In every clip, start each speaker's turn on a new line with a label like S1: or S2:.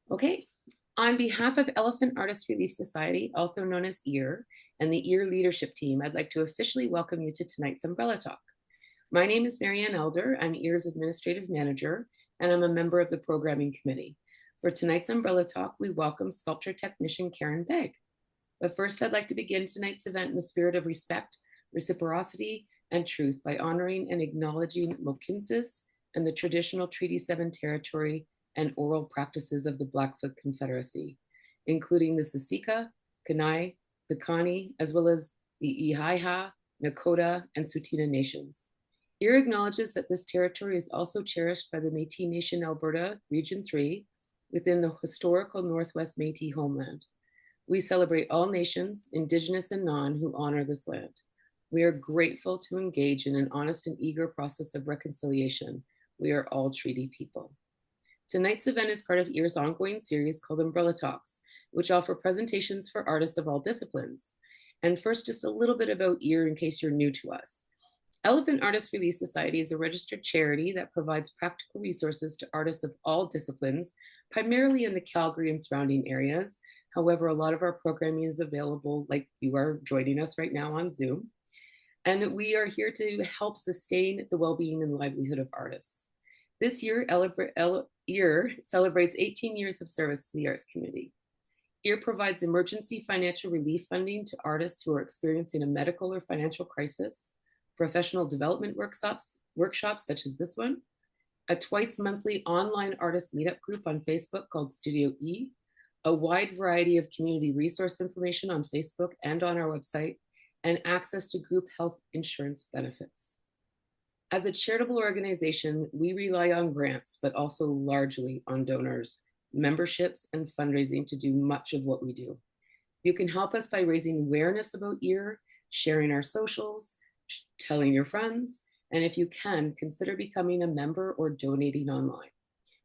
S1: Okay. On behalf of Elephant Artist Relief Society, also known as EAR, and the EAR leadership team, I'd like to officially welcome you to tonight's Umbrella Talk. My name is Marianne Elder. I'm EAR's administrative manager, and I'm a member of the programming committee. For tonight's Umbrella Talk, we welcome sculpture technician Karen Begg. But first, I'd like to begin tonight's event in the spirit of respect, reciprocity, and truth by honoring and acknowledging Mohkinstsis and the traditional Treaty 7 territory and oral practices of the Blackfoot Confederacy, including the Siksika, Kainai, Piikani, as well as the Ihaha, Nakota, and Tsuut'ina nations. EAR acknowledges that this territory is also cherished by the Métis Nation Alberta, Region 3, within the historical Northwest Métis homeland. We celebrate all nations, Indigenous and non, who honor this land. We are grateful to engage in an honest and eager process of reconciliation. We are all treaty people. Tonight's event is part of EAR's ongoing series called Umbrella Talks, which offer presentations for artists of all disciplines. And first, just a little bit about EAR in case you're new to us. Elephant Artist Relief Society is a registered charity that provides practical resources to artists of all disciplines, primarily in the Calgary and surrounding areas. However, a lot of our programming is available, like you are joining us right now on Zoom. And we are here to help sustain the well-being and livelihood of artists. This year, EAR celebrates 18 years of service to the arts community. EAR provides emergency financial relief funding to artists who are experiencing a medical or financial crisis, professional development workshops such as this one, a twice monthly online artist meetup group on Facebook called Studio E, a wide variety of community resource information on Facebook and on our website, and access to group health insurance benefits. As a charitable organization, we rely on grants, but also largely on donors, memberships, and fundraising to do much of what we do. You can help us by raising awareness about EAR, sharing our socials, telling your friends, and if you can, consider becoming a member or donating online.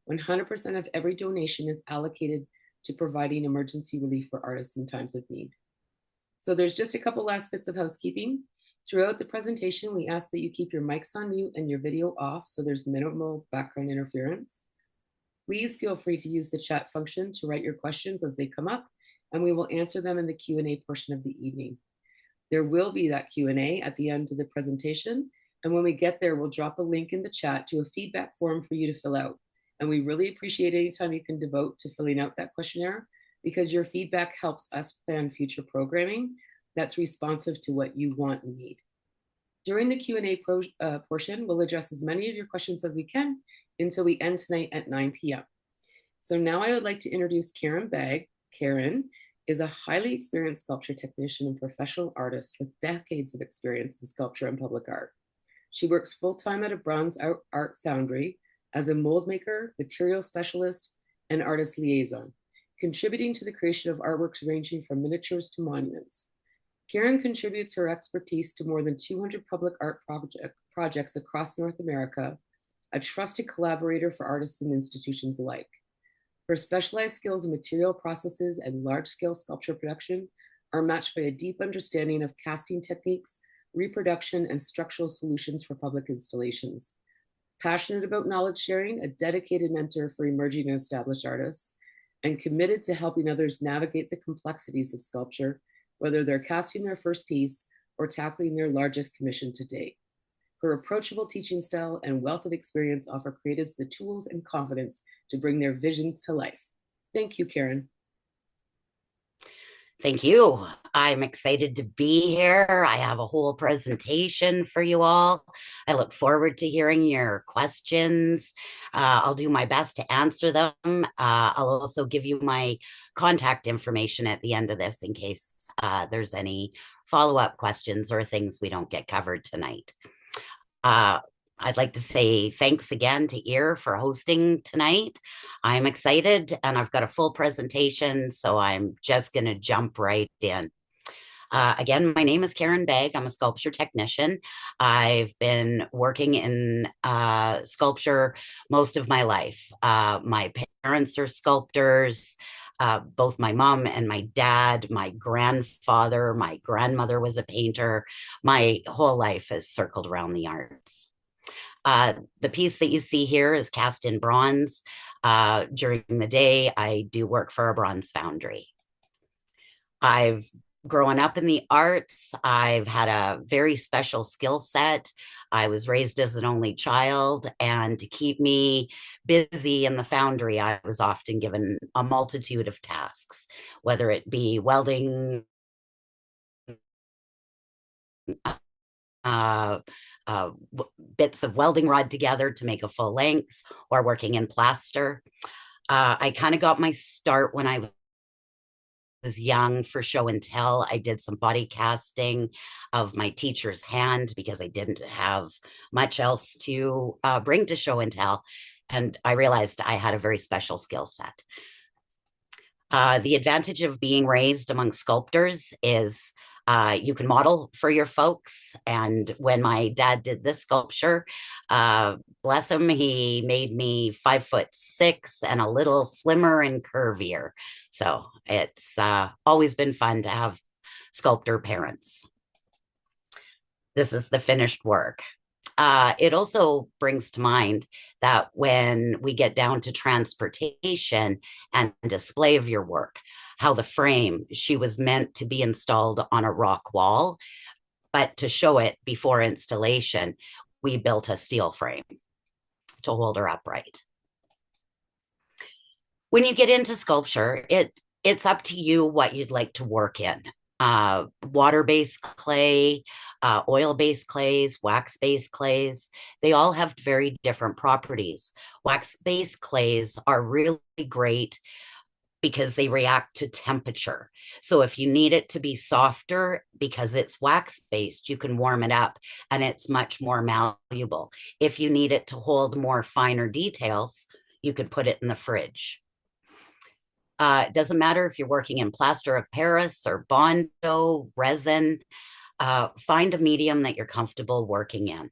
S1: 100% of every donation is allocated to providing emergency relief for artists in times of need. So there's just a couple last bits of housekeeping. Throughout the presentation, we ask that you keep your mics on mute and your video off so there's minimal background interference. Please feel free to use the chat function to write your questions as they come up, and we will answer them in the Q&A portion of the evening. There will be that Q&A at the end of the presentation, and when we get there, we'll drop a link in the chat to a feedback form for you to fill out. And we really appreciate any time you can devote to filling out that questionnaire, because your feedback helps us plan future programming that's responsive to what you want and need. During the Q&A portion, we'll address as many of your questions as we can until we end tonight at 9 p.m. So now I would like to introduce Karen Begg. Karen is a highly experienced sculpture technician and professional artist with decades of experience in sculpture and public art. She works full-time at a bronze art foundry as a mold maker, material specialist, and artist liaison, contributing to the creation of artworks ranging from miniatures to monuments. Karen contributes her expertise to more than 200 public art projects across North America, a trusted collaborator for artists and institutions alike. Her specialized skills in material processes and large-scale sculpture production are matched by a deep understanding of casting techniques, reproduction, and structural solutions for public installations. Passionate about knowledge sharing, a dedicated mentor for emerging and established artists, and committed to helping others navigate the complexities of sculpture, whether they're casting their first piece or tackling their largest commission to date. Her approachable teaching style and wealth of experience offer creatives the tools and confidence to bring their visions to life. Thank you, Karen.
S2: Thank you. I'm excited to be here. I have a whole presentation for you all. I look forward to hearing your questions. I'll do my best to answer them. I'll also give you my contact information at the end of this in case there's any follow-up questions or things we don't get covered tonight. I'd like to say thanks again to EAR for hosting tonight. I'm excited and I've got a full presentation, so I'm just going to jump right in. Again, my name is Karen Begg. I'm a sculpture technician. I've been working in sculpture most of my life. My parents are sculptors. Both my mom and my dad, my grandfather, my grandmother was a painter. My whole life has circled around the arts. The piece that you see here is cast in bronze. During the day, I do work for a bronze foundry. I've grown up in the arts. I've had a very special skill set. I was raised as an only child, and to keep me busy in the foundry, I was often given a multitude of tasks, whether it be welding, uh, bits of welding rod together to make a full length, or working in plaster. I kind of got my start when I was young for show and tell. I did some body casting of my teacher's hand because I didn't have much else to bring to show and tell. And I realized I had a very special skill set. The advantage of being raised among sculptors is you can model for your folks. And when my dad did this sculpture, bless him, he made me 5'6" and a little slimmer and curvier. So it's always been fun to have sculptor parents. This is the finished work. It also brings to mind that when we get down to transportation and display of your work, how the frame, she was meant to be installed on a rock wall, but to show it before installation, we built a steel frame to hold her upright. When you get into sculpture, it's up to you what you'd like to work in. Water-based clay, oil-based clays, wax-based clays, they all have very different properties. Wax-based clays are really great because they react to temperature. So if you need it to be softer because it's wax-based, you can warm it up and it's much more malleable. If you need it to hold more finer details, you could put it in the fridge. It doesn't matter if you're working in plaster of Paris or Bondo, resin, find a medium that you're comfortable working in.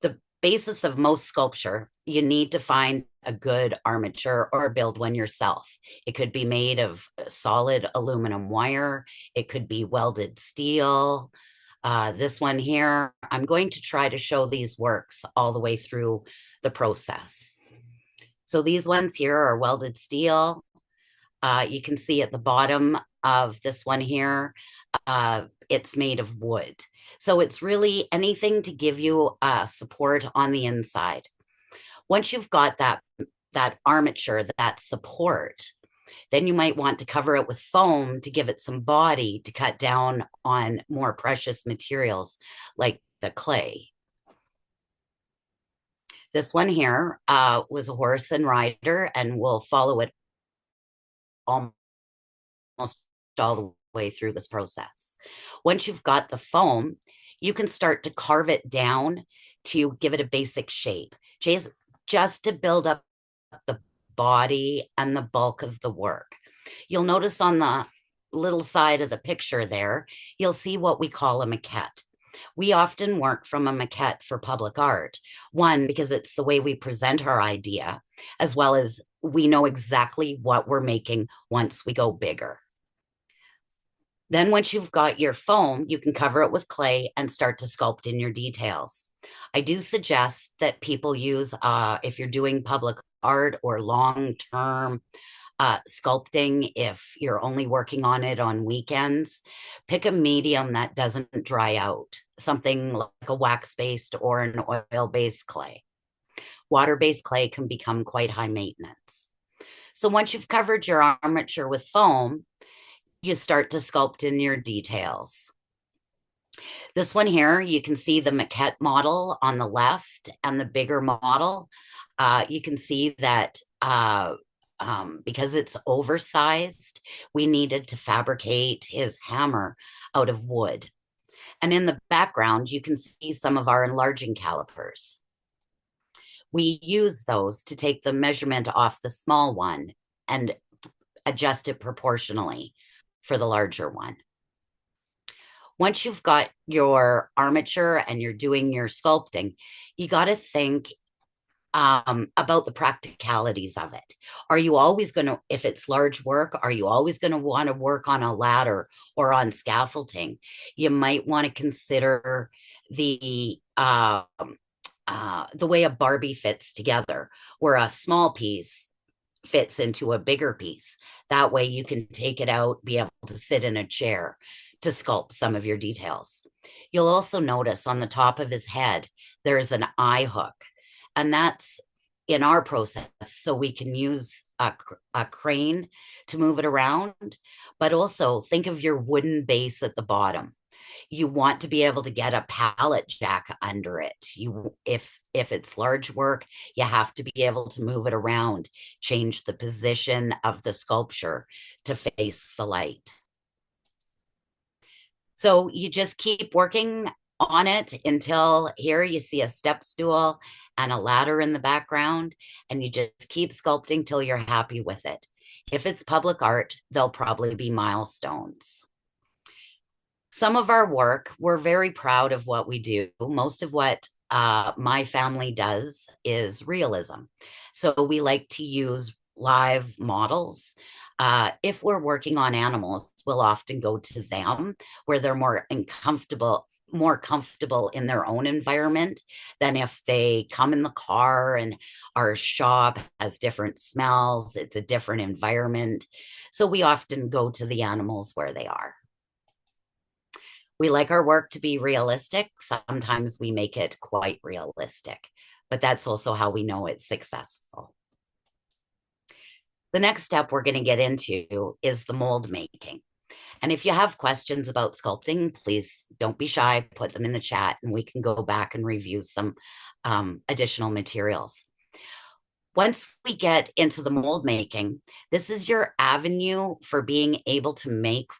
S2: The basis of most sculpture, you need to find a good armature or build one yourself. It could be made of solid aluminum wire. It could be welded steel. This one here, I'm going to try to show these works all the way through the process. So these ones here are welded steel. You can see at the bottom of this one here, it's made of wood. So it's really anything to give you support on the inside. Once you've got that armature, that support, then you might want to cover it with foam to give it some body to cut down on more precious materials like the clay. This one here was a horse and rider, and we'll follow it almost all the way through this process. Once you've got the foam, you can start to carve it down to give it a basic shape, just to build up the body and the bulk of the work. You'll notice on the little side of the picture there, you'll see what we call a maquette. We often work from a maquette for public art. One, because it's the way we present our idea, as well as we know exactly what we're making once we go bigger. Then once you've got your foam, you can cover it with clay and start to sculpt in your details. I do suggest that people use, if you're doing public art or long-term sculpting, if you're only working on it on weekends, pick a medium that doesn't dry out, something like a wax-based or an oil-based clay. Water-based clay can become quite high maintenance. So once you've covered your armature with foam, you start to sculpt in your details. This one here, you can see the maquette model on the left and the bigger model. You can see that because it's oversized, we needed to fabricate his hammer out of wood. And in the background, you can see some of our enlarging calipers. We use those to take the measurement off the small one and adjust it proportionally for the larger one. Once you've got your armature and you're doing your sculpting, you got to think about the practicalities of it. Are you always going to, if it's large work, are you always going to want to work on a ladder or on scaffolding? You might want to consider the the way a Barbie fits together, where a small piece fits into a bigger piece. That way you can take it out, be able to sit in a chair to sculpt some of your details. You'll also notice on the top of his head, there's an eye hook, and that's in our process. So we can use a crane to move it around, but also think of your wooden base at the bottom. You want to be able to get a pallet jack under it. If it's large work, you have to be able to move it around, change the position of the sculpture to face the light. So you just keep working on it until here you see a step stool and a ladder in the background, and you just keep sculpting till you're happy with it. If it's public art, there'll probably be milestones. Some of our work, we're very proud of what we do. Most of what my family does is realism. So we like to use live models. If we're working on animals, we'll often go to them where they're more comfortable in their own environment than if they come in the car, and our shop has different smells. It's a different environment. So we often go to the animals where they are. We like our work to be realistic. Sometimes we make it quite realistic, but that's also how we know it's successful. The next step we're going to get into is the mold making. And if you have questions about sculpting, please don't be shy, put them in the chat, and we can go back and review some additional materials. Once we get into the mold making, this is your avenue for being able to make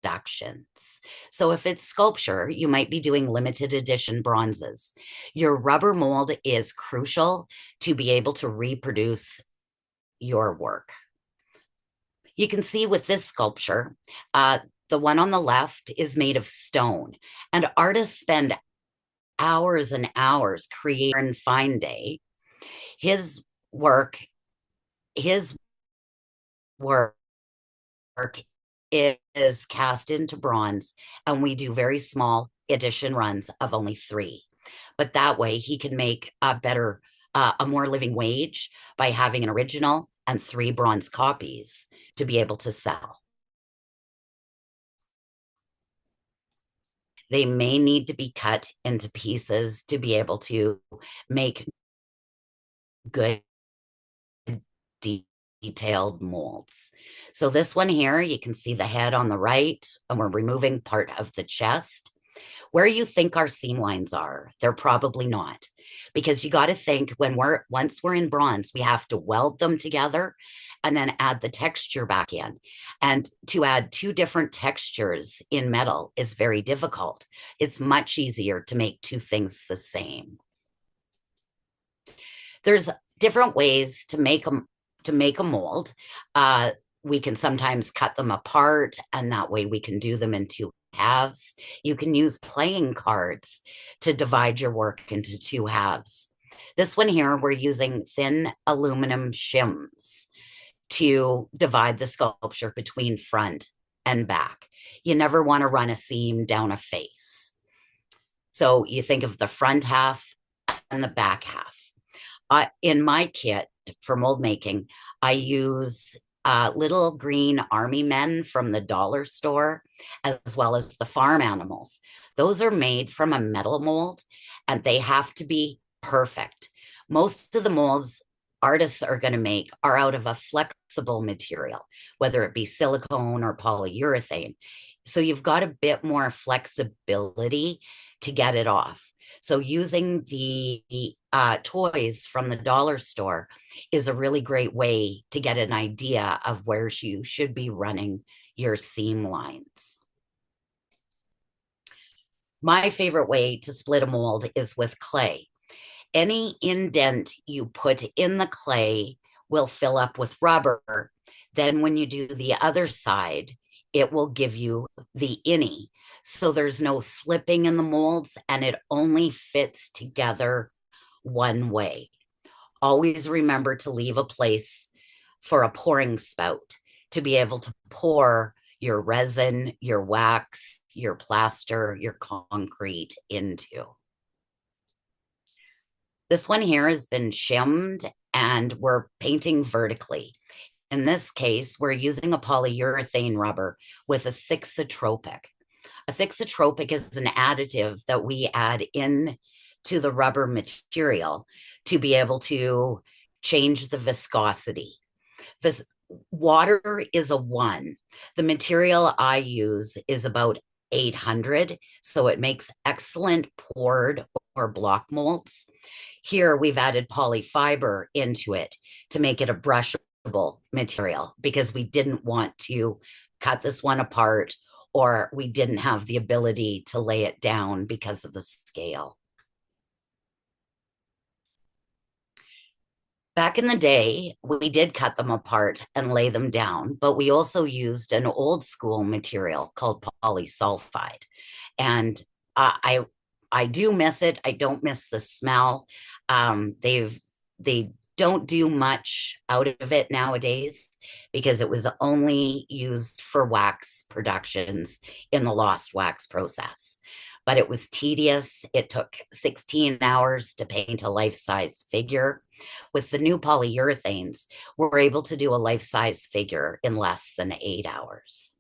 S2: productions. So if it's sculpture, you might be doing limited edition bronzes. Your rubber mold is crucial to be able to reproduce your work. You can see with this sculpture, the one on the left is made of stone, and artists spend hours and hours creating fine day. His work is cast into bronze, and we do very small edition runs of only 3. But that way he can make a more living wage by having an original and 3 bronze copies to be able to sell. They may need to be cut into pieces to be able to make good detailed molds. So this one here, you can see the head on the right, and we're removing part of the chest. Where you think our seam lines are, they're probably not, because you got to think once we're in bronze, we have to weld them together and then add the texture back in. And to add 2 different textures in metal is very difficult. It's much easier to make 2 things the same. There's different ways to make a mold. We can sometimes cut them apart, and that way we can do them in 2 halves. You can use playing cards to divide your work into 2 halves. This one here, we're using thin aluminum shims to divide the sculpture between front and back. You never want to run a seam down a face. So you think of the front half and the back half. In my kit for mold making, I use little green army men from the dollar store, as well as the farm animals. Those are made from a metal mold, and they have to be perfect. Most of the molds artists are going to make are out of a flexible material, whether it be silicone or polyurethane. So you've got a bit more flexibility to get it off. So using the toys from the dollar store is a really great way to get an idea of where you should be running your seam lines. My favorite way to split a mold is with clay. Any indent you put in the clay will fill up with rubber. Then when you do the other side, it will give you the innie. So there's no slipping in the molds, and it only fits together one way. Always remember to leave a place for a pouring spout to be able to pour your resin, your wax, your plaster, your concrete into. This one here has been shimmed and we're painting vertically. In this case, we're using a polyurethane rubber with a thixotropic. A thixotropic is an additive that we add in to the rubber material to be able to change the viscosity. Vis- Water is a 1. The material I use is about 800, so it makes excellent poured or block molds. Here we've added polyfiber into it to make it a brushable material because we didn't want to cut this one apart, or we didn't have the ability to lay it down because of the scale. Back in the day, we did cut them apart and lay them down, but we also used an old school material called polysulfide. And I do miss it. I don't miss the smell. They don't do much out of it nowadays because it was only used for wax productions in the lost wax process. But it was tedious. It took 16 hours to paint a life-size figure. With the new polyurethanes, we're able to do a life-size figure in less than 8 hours.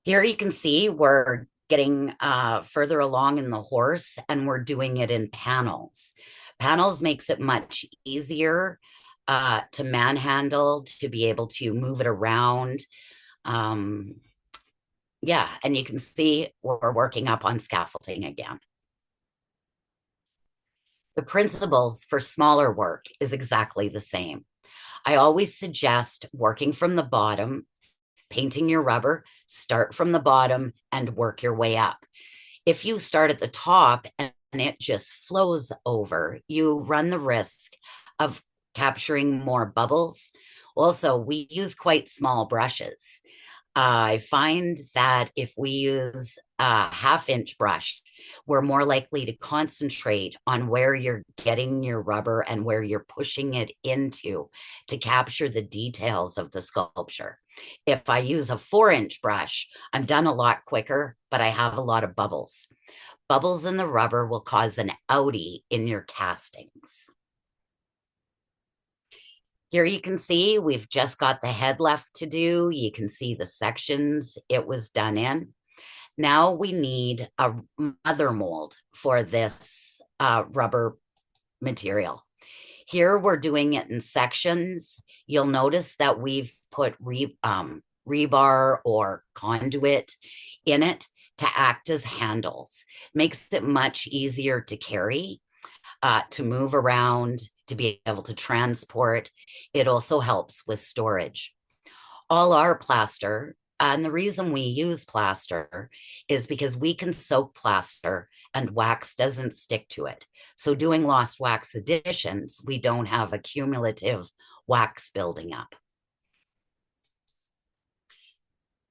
S2: Here you can see we're getting further along in the horse and we're doing it in panels. Panels makes it much easier to manhandle, to be able to move it around. Yeah, and you can see we're working up on scaffolding again. The principles for smaller work is exactly the same. I always suggest working from the bottom, painting your rubber, start from the bottom and work your way up. If you start at the top and it just flows over, you run the risk of capturing more bubbles. Also, we use quite small brushes. I find that if we use a 1/2 inch brush, we're more likely to concentrate on where you're getting your rubber and where you're pushing it into to capture the details of the sculpture. If I use a 4-inch brush, I'm done a lot quicker, but I have a lot of bubbles. Bubbles in the rubber will cause an outie in your castings. Here you can see we've just got the head left to do. You can see the sections it was done in. Now we need a mother mold for this rubber material. Here we're doing it in sections. You'll notice that we've put rebar or conduit in it to act as handles. Makes it much easier to carry, to move around, to be able to transport. It also helps with storage. All our plaster, and the reason we use plaster is because we can soak plaster and wax doesn't stick to it. So doing lost wax additions, we don't have a cumulative wax building up.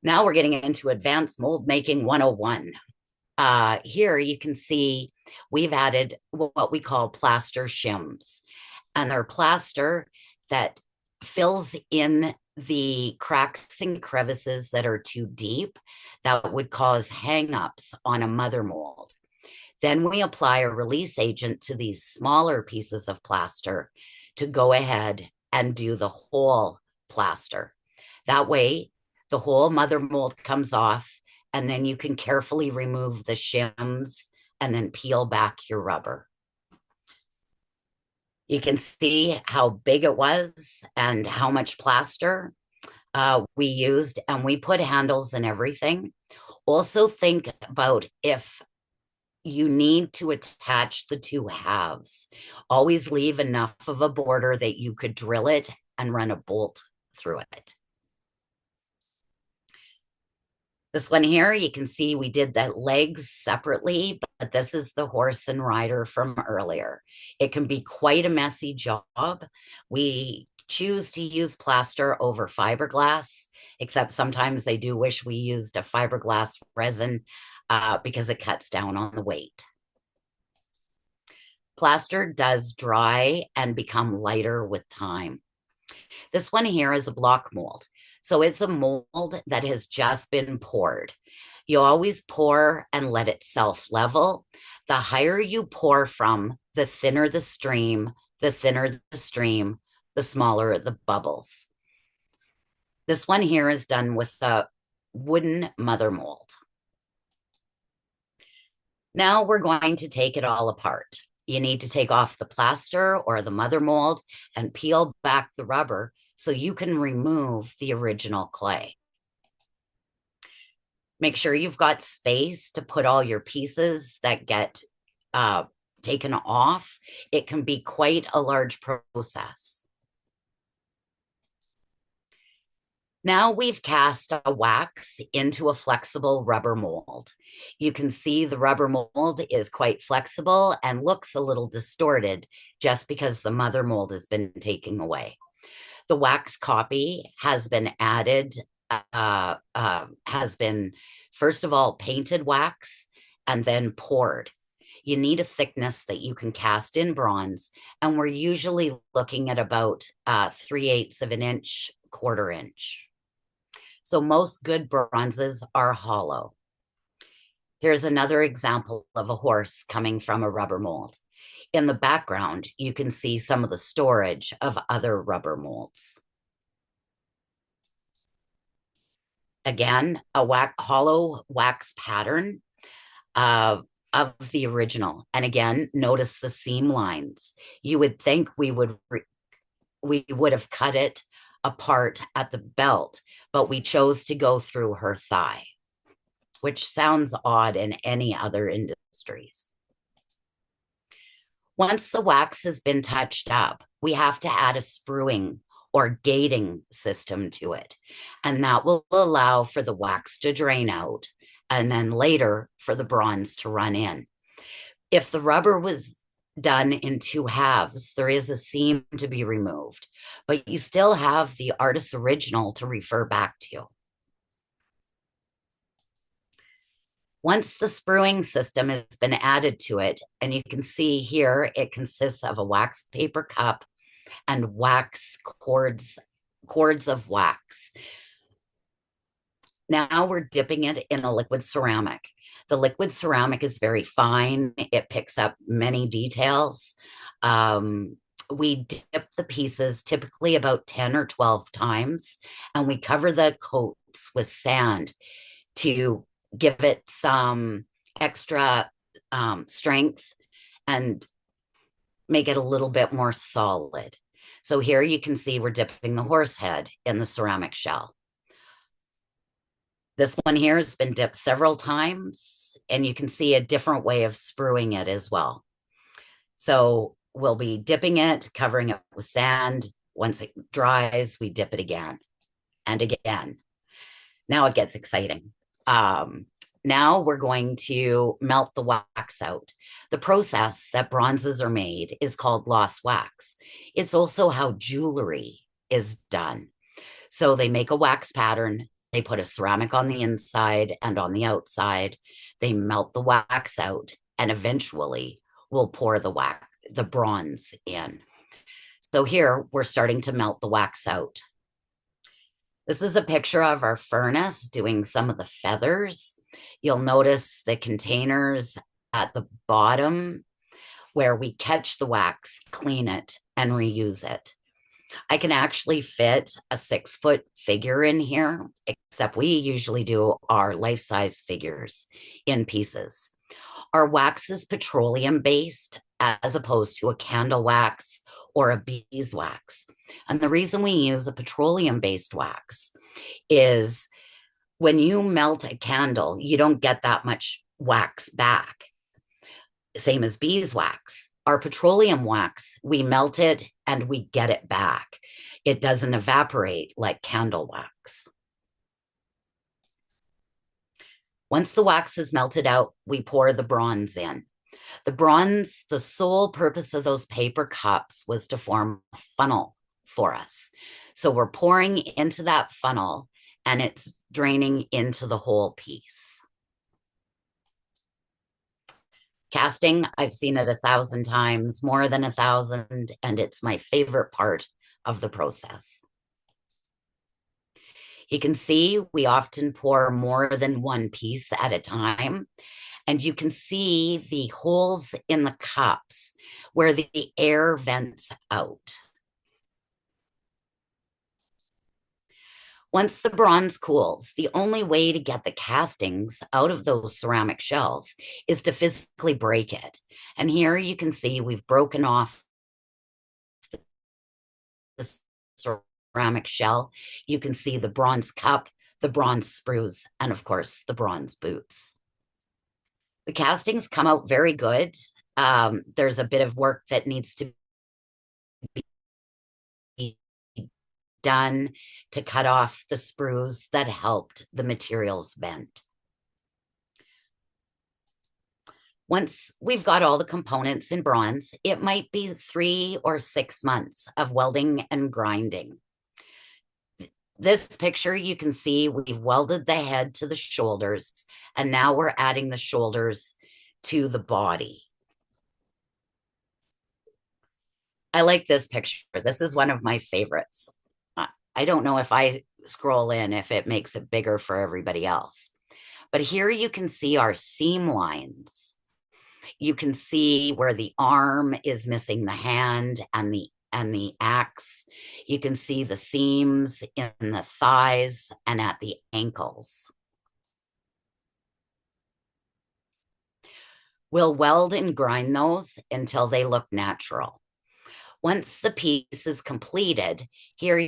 S2: Now we're getting into advanced mold making 101. Here you can see we've added what we call plaster shims, and they're plaster that fills in the cracks and crevices that are too deep that would cause hangups on a mother mold. Then we apply a release agent to these smaller pieces of plaster to go ahead and do the whole plaster. That way, the whole mother mold comes off, and then you can carefully remove the shims and then peel back your rubber. You can see how big it was and how much plaster we used, and we put handles and everything. Also think about if you need to attach the two halves. Always leave enough of a border that you could drill it and run a bolt through it. This one here, you can see we did the legs separately, but this is the horse and rider from earlier. It can be quite a messy job. We choose to use plaster over fiberglass, except sometimes I do wish we used a fiberglass resin because it cuts down on the weight. Plaster does dry and become lighter with time. This one here is a block mold. So it's a mold that has just been poured. You always pour and let it self level. The higher you pour from, the thinner the stream, the thinner the stream, the smaller the bubbles. This one here is done with a wooden mother mold. Now we're going to take it all apart. You need to take off the plaster or the mother mold and peel back the rubber so you can remove the original clay. Make sure you've got space to put all your pieces that get taken off. It can be quite a large process. Now we've cast a wax into a flexible rubber mold. You can see the rubber mold is quite flexible and looks a little distorted just because the mother mold has been taken away. The wax copy has been added, has been first of all painted wax and then poured. You need a thickness that you can cast in bronze, and we're usually looking at about 3/8 of an inch, 1/4 inch. So most good bronzes are hollow. Here's another example of a horse coming from a rubber mold. In the background, you can see some of the storage of other rubber molds. Again, a hollow wax pattern of the original. And again, notice the seam lines. You would think we would have cut it apart at the belt, but we chose to go through her thigh, which sounds odd in any other industries. Once the wax has been touched up, we have to add a spruing or gating system to it. And that will allow for the wax to drain out and then later for the bronze to run in. If the rubber was done in 2 halves, there is a seam to be removed, but you still have the artist's original to refer back to. Once the spruing system has been added to it, and you can see here, it consists of a wax paper cup and wax cords of wax. Now we're dipping it in a liquid ceramic. The liquid ceramic is very fine. It picks up many details. We dip the pieces typically about 10 or 12 times, and we cover the coats with sand to give it some extra strength and make it a little bit more solid. So here you can see we're dipping the horse head in the ceramic shell. This one here has been dipped several times, and you can see a different way of spruing it as well. So we'll be dipping it, covering it with sand. Once it dries, we dip it again and again. Now it gets exciting. Now we're going to melt the wax out. The process that bronzes are made is called lost wax. It's also how jewelry is done. So they make a wax pattern. They put a ceramic on the inside and on the outside. They melt the wax out, and eventually we'll pour the bronze in. So here we're starting to melt the wax out. This is a picture of our furnace doing some of the feathers. You'll notice the containers at the bottom where we catch the wax, clean it, and reuse it. I can actually fit a 6-foot figure in here, except we usually do our life-size figures in pieces. Our wax is petroleum based as opposed to a candle wax or a beeswax. And the reason we use a petroleum based wax is when you melt a candle, you don't get that much wax back. Same as beeswax. Our petroleum wax, we melt it and we get it back. It doesn't evaporate like candle wax. Once the wax is melted out, we pour the bronze in. The bronze, the sole purpose of those paper cups was to form a funnel for us. So we're pouring into that funnel and it's draining into the whole piece. Casting, I've seen it 1,000 times, more than 1,000, and it's my favorite part of the process. You can see we often pour more than one piece at a time. And you can see the holes in the cups where the air vents out. Once the bronze cools, the only way to get the castings out of those ceramic shells is to physically break it. And here you can see we've broken off the ceramic shell. You can see the bronze cup, the bronze sprues, and of course, the bronze boots. The castings come out very good. There's a bit of work that needs to be done to cut off the sprues that helped the materials bend. Once we've got all the components in bronze, it might be 3 or 6 months of welding and grinding. This picture, you can see we've welded the head to the shoulders, and now we're adding the shoulders to the body. I like this picture. This is one of my favorites. I don't know if I scroll in, if it makes it bigger for everybody else. But here you can see our seam lines. You can see where the arm is missing the hand and the axe. You can see the seams in the thighs and at the ankles. We'll weld and grind those until they look natural. Once the piece is completed, here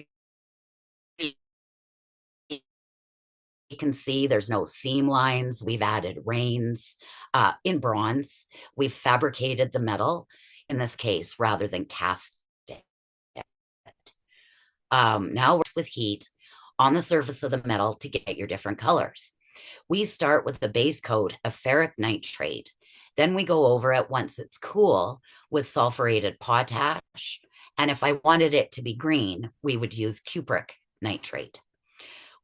S2: you can see there's no seam lines. We've added reins. In bronze, we've fabricated the metal, in this case, rather than cast it. Now with heat on the surface of the metal to get your different colors. We start with the base coat of ferric nitrate. Then we go over it once it's cool with sulfurated potash. And if I wanted it to be green, we would use cupric nitrate.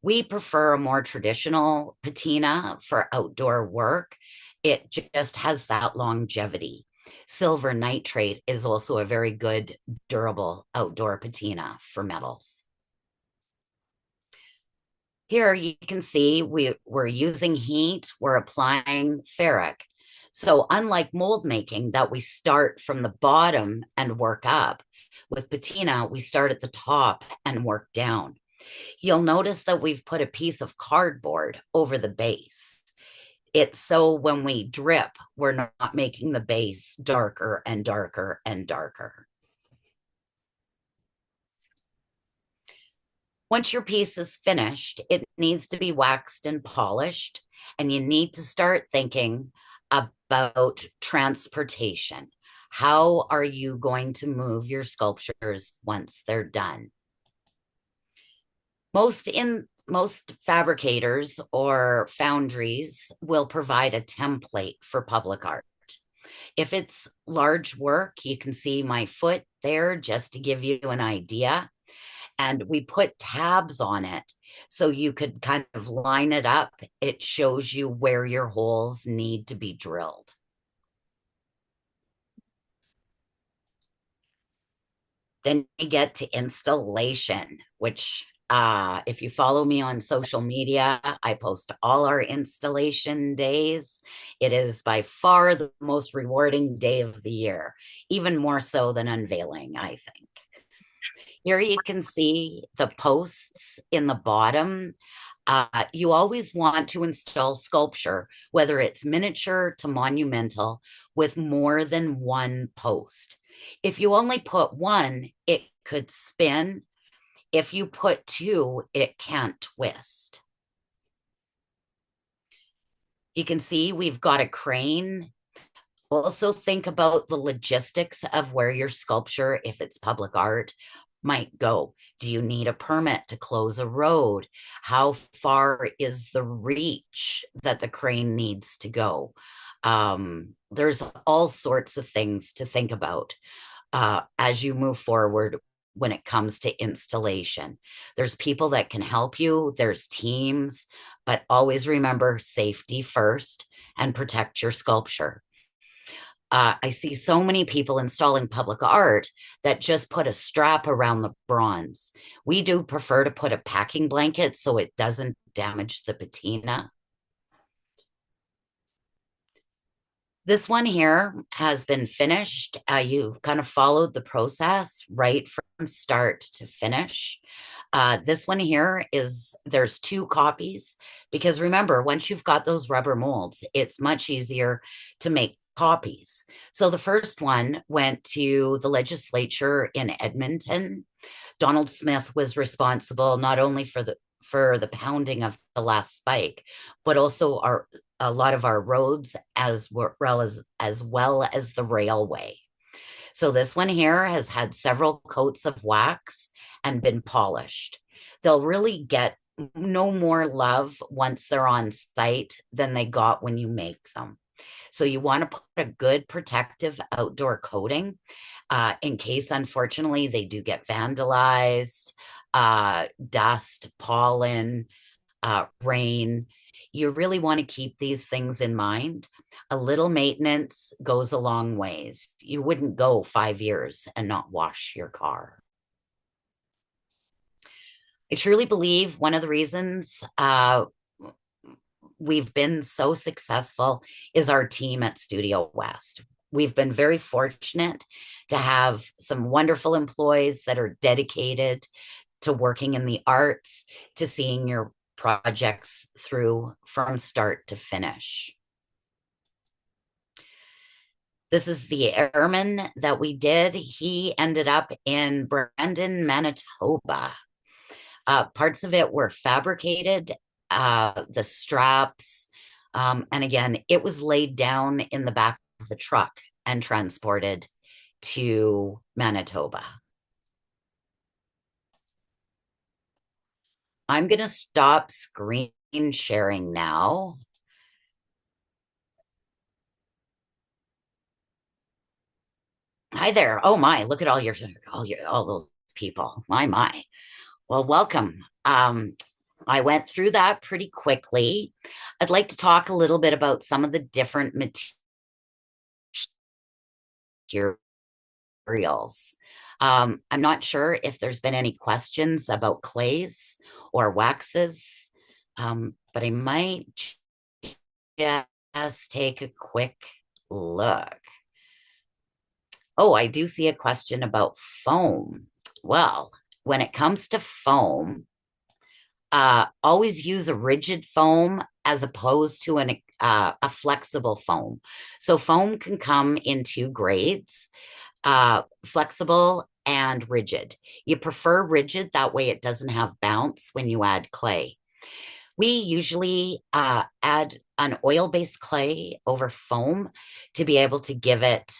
S2: We prefer a more traditional patina for outdoor work. It just has that longevity. Silver nitrate is also a very good, durable outdoor patina for metals. Here you can see we're using heat, we're applying ferric. So unlike mold making that we start from the bottom and work up, with patina, we start at the top and work down. You'll notice that we've put a piece of cardboard over the base. It's so when we drip, we're not making the base darker and darker and darker. Once your piece is finished, it needs to be waxed and polished, and you need to start thinking about transportation. How are you going to move your sculptures once they're done? Most fabricators or foundries will provide a template for public art. If it's large work, you can see my foot there just to give you an idea. And we put tabs on it so you could kind of line it up. It shows you where your holes need to be drilled. Then you get to installation, which if you follow me on social media, I post all our installation days. It is by far the most rewarding day of the year, even more so than unveiling, I think. Here you can see the posts in the bottom. You always want to install sculpture, whether it's miniature to monumental, with more than one post. If you only put one, it could spin. If you put two, it can't twist. You can see we've got a crane. Also think about the logistics of where your sculpture, if it's public art, might go. Do you need a permit to close a road? How far is the reach that the crane needs to go? There's all sorts of things to think about as you move forward when it comes to installation. There's people that can help you, there's teams, but always remember safety first and protect your sculpture. I see so many people installing public art that just put a strap around the bronze. We do prefer to put a packing blanket so it doesn't damage the patina. This one here has been finished. You kind of followed the process right from start to finish. This one here is there's two copies because remember, once you've got those rubber molds, it's much easier to make copies. So the first one went to the legislature in Edmonton. Donald Smith was responsible not only for the pounding of the last spike, but also our a lot of our roads as well as the railway. So this one here has had several coats of wax and been polished. They'll really get no more love once they're on site than they got when you make them. So you want to put a good protective outdoor coating in case, unfortunately, they do get vandalized, dust, pollen, rain. You really want to keep these things in mind. A little maintenance goes a long ways. You wouldn't go 5 years and not wash your car. I truly believe one of the reasons we've been so successful is our team at Studio West. We've been very fortunate to have some wonderful employees that are dedicated to working in the arts, to seeing your projects through from start to finish. This is the airman that we did. He ended up in Brandon, Manitoba. Parts of it were fabricated, the straps, and again, it was laid down in the back of a truck and transported to Manitoba. I'm going to stop screen sharing now. Hi there. Oh my, look at all those people. My. Well, welcome. I went through that pretty quickly. I'd like to talk a little bit about some of the different materials. I'm not sure if there's been any questions about clays or waxes, but I might just take a quick look. Oh, I do see a question about foam. Well, when it comes to foam, always use a rigid foam as opposed to a flexible foam. So foam can come in two grades, flexible and rigid. You prefer rigid, that way it doesn't have bounce when you add clay. We usually add an oil-based clay over foam to be able to give it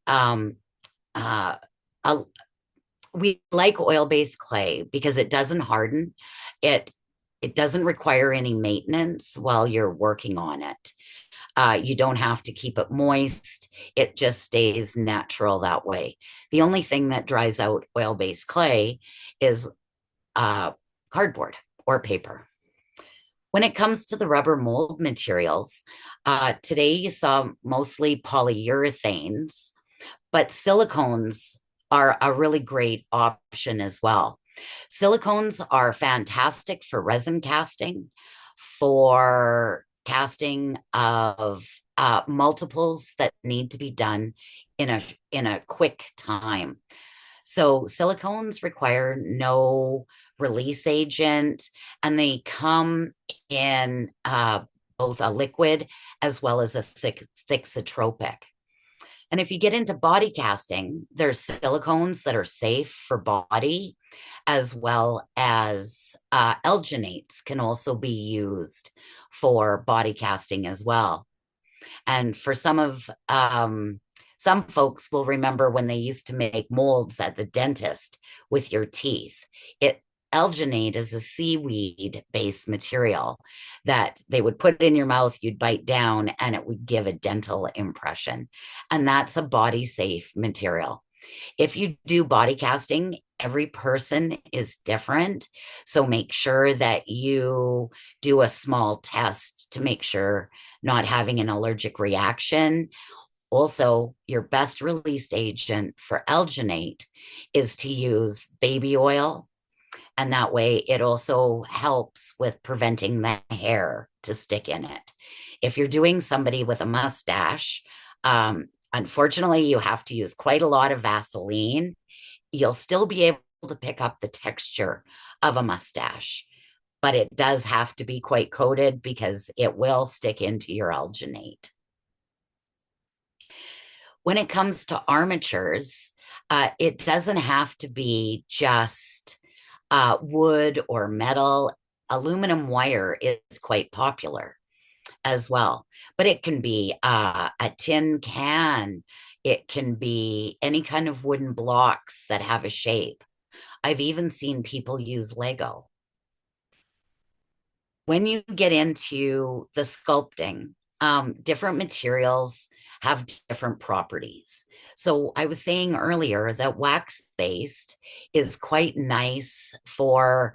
S2: um, uh, a, we like oil-based clay because it doesn't harden. It doesn't require any maintenance while you're working on it. You don't have to keep it moist. It just stays natural that way. The only thing that dries out oil-based clay is cardboard or paper. When it comes to the rubber mold materials, today you saw mostly polyurethanes, but silicones are a really great option as well. Silicones are fantastic for resin casting, for casting of multiples that need to be done in a quick time. So silicones require no release agent, and they come in both a liquid as well as a thixotropic. And if you get into body casting, there's silicones that are safe for body, as well as alginates can also be used for body casting as well. And for some folks will remember when they used to make molds at the dentist with your teeth. Alginate is a seaweed based material that they would put in your mouth, you'd bite down, and it would give a dental impression. And that's a body safe material. If you do body casting, every person is different. So make sure that you do a small test to make sure not having an allergic reaction, Also, your best release agent for alginate is to use baby oil, and that way it also helps with preventing the hair to stick in it. If you're doing somebody with a mustache, unfortunately, you have to use quite a lot of Vaseline. You'll still be able to pick up the texture of a mustache, but it does have to be quite coated because it will stick into your alginate. When it comes to armatures, it doesn't have to be just wood or metal. Aluminum wire is quite popular as well, but it can be a tin can. It can be any kind of wooden blocks that have a shape. I've even seen people use Lego. When you get into the sculpting, different materials have different properties. So I was saying earlier that wax based is quite nice for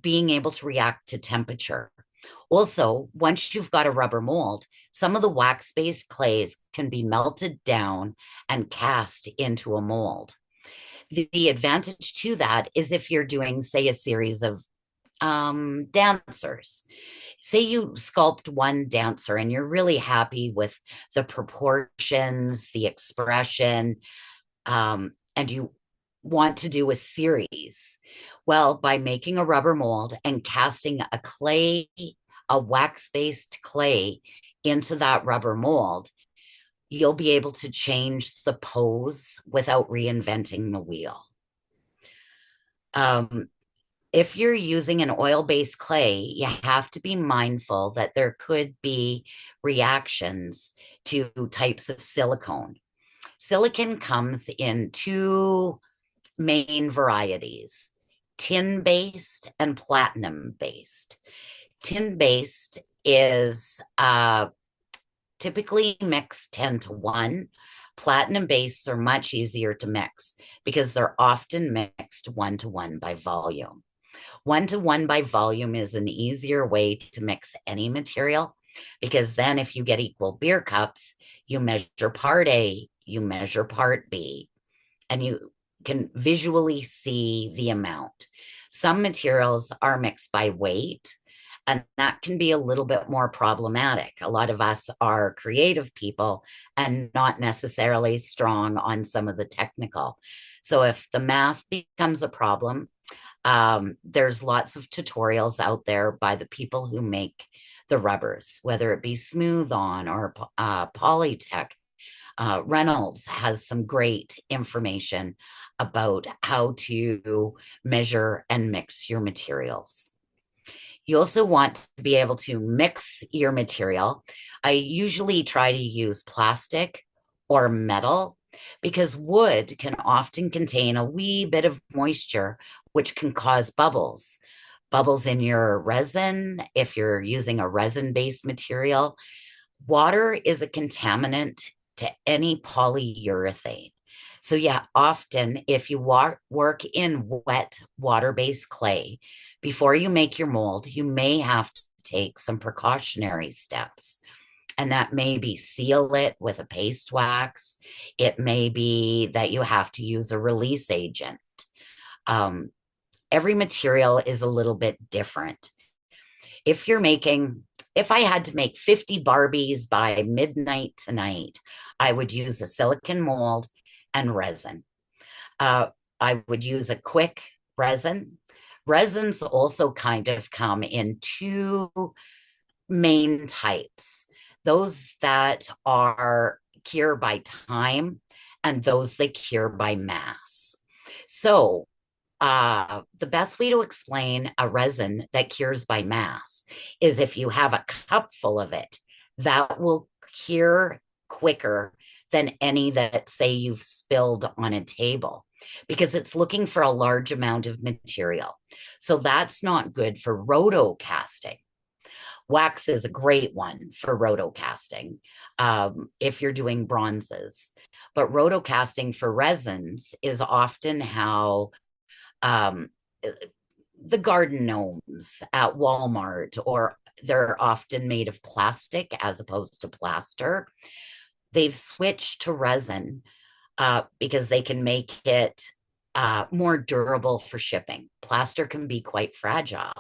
S2: being able to react to temperature. Also, once you've got a rubber mold, some of the wax based clays can be melted down and cast into a mold. The advantage to that is if you're doing, say, a series of dancers. Say you sculpt one dancer and you're really happy with the proportions, the expression, and you want to do a series. Well, by making a rubber mold and casting a clay, a wax based clay into that rubber mold, you'll be able to change the pose without reinventing the wheel. Um, if you're using an oil-based clay, you have to be mindful that there could be reactions to types of silicone. Silicon comes in two main varieties, tin-based and platinum-based. Tin-based is typically mixed 10 to 1. Platinum based are much easier to mix because they're often mixed 1 to 1 by volume. 1 to 1 by volume is an easier way to mix any material because then if you get equal beer cups, you measure part A, you measure part B, and you can visually see the amount. Some materials are mixed by weight, and that can be a little bit more problematic. A lot of us are creative people and not necessarily strong on some of the technical. So if the math becomes a problem, there's lots of tutorials out there by the people who make the rubbers, whether it be Smooth On or Polytech. Reynolds has some great information about how to measure and mix your materials. You also want to be able to mix your material. I usually try to use plastic or metal because wood can often contain a wee bit of moisture, which can cause bubbles. Bubbles in your resin, if you're using a resin based material. Water is a contaminant to any polyurethane. So, yeah, often if you work in wet water based clay, before you make your mold, you may have to take some precautionary steps. And that may be seal it with a paste wax. It may be that you have to use a release agent. Um, every material is a little bit different. If you're making, if I had to make 50 Barbies by midnight tonight, I would use a silicon mold and resin. I would use a quick resin. Resins also kind of come in two main types, those that are cure by time and those that cure by mass. So the best way to explain a resin that cures by mass is if you have a cup full of it, that will cure quicker than any that, say, you've spilled on a table because it's looking for a large amount of material. So that's not good for roto casting. Wax is a great one for roto casting if you're doing bronzes. But roto casting for resins is often how um, the garden gnomes at Walmart, or they're often made of plastic as opposed to plaster. they've switched to resin because they can make it more durable for shipping. Plaster can be quite fragile.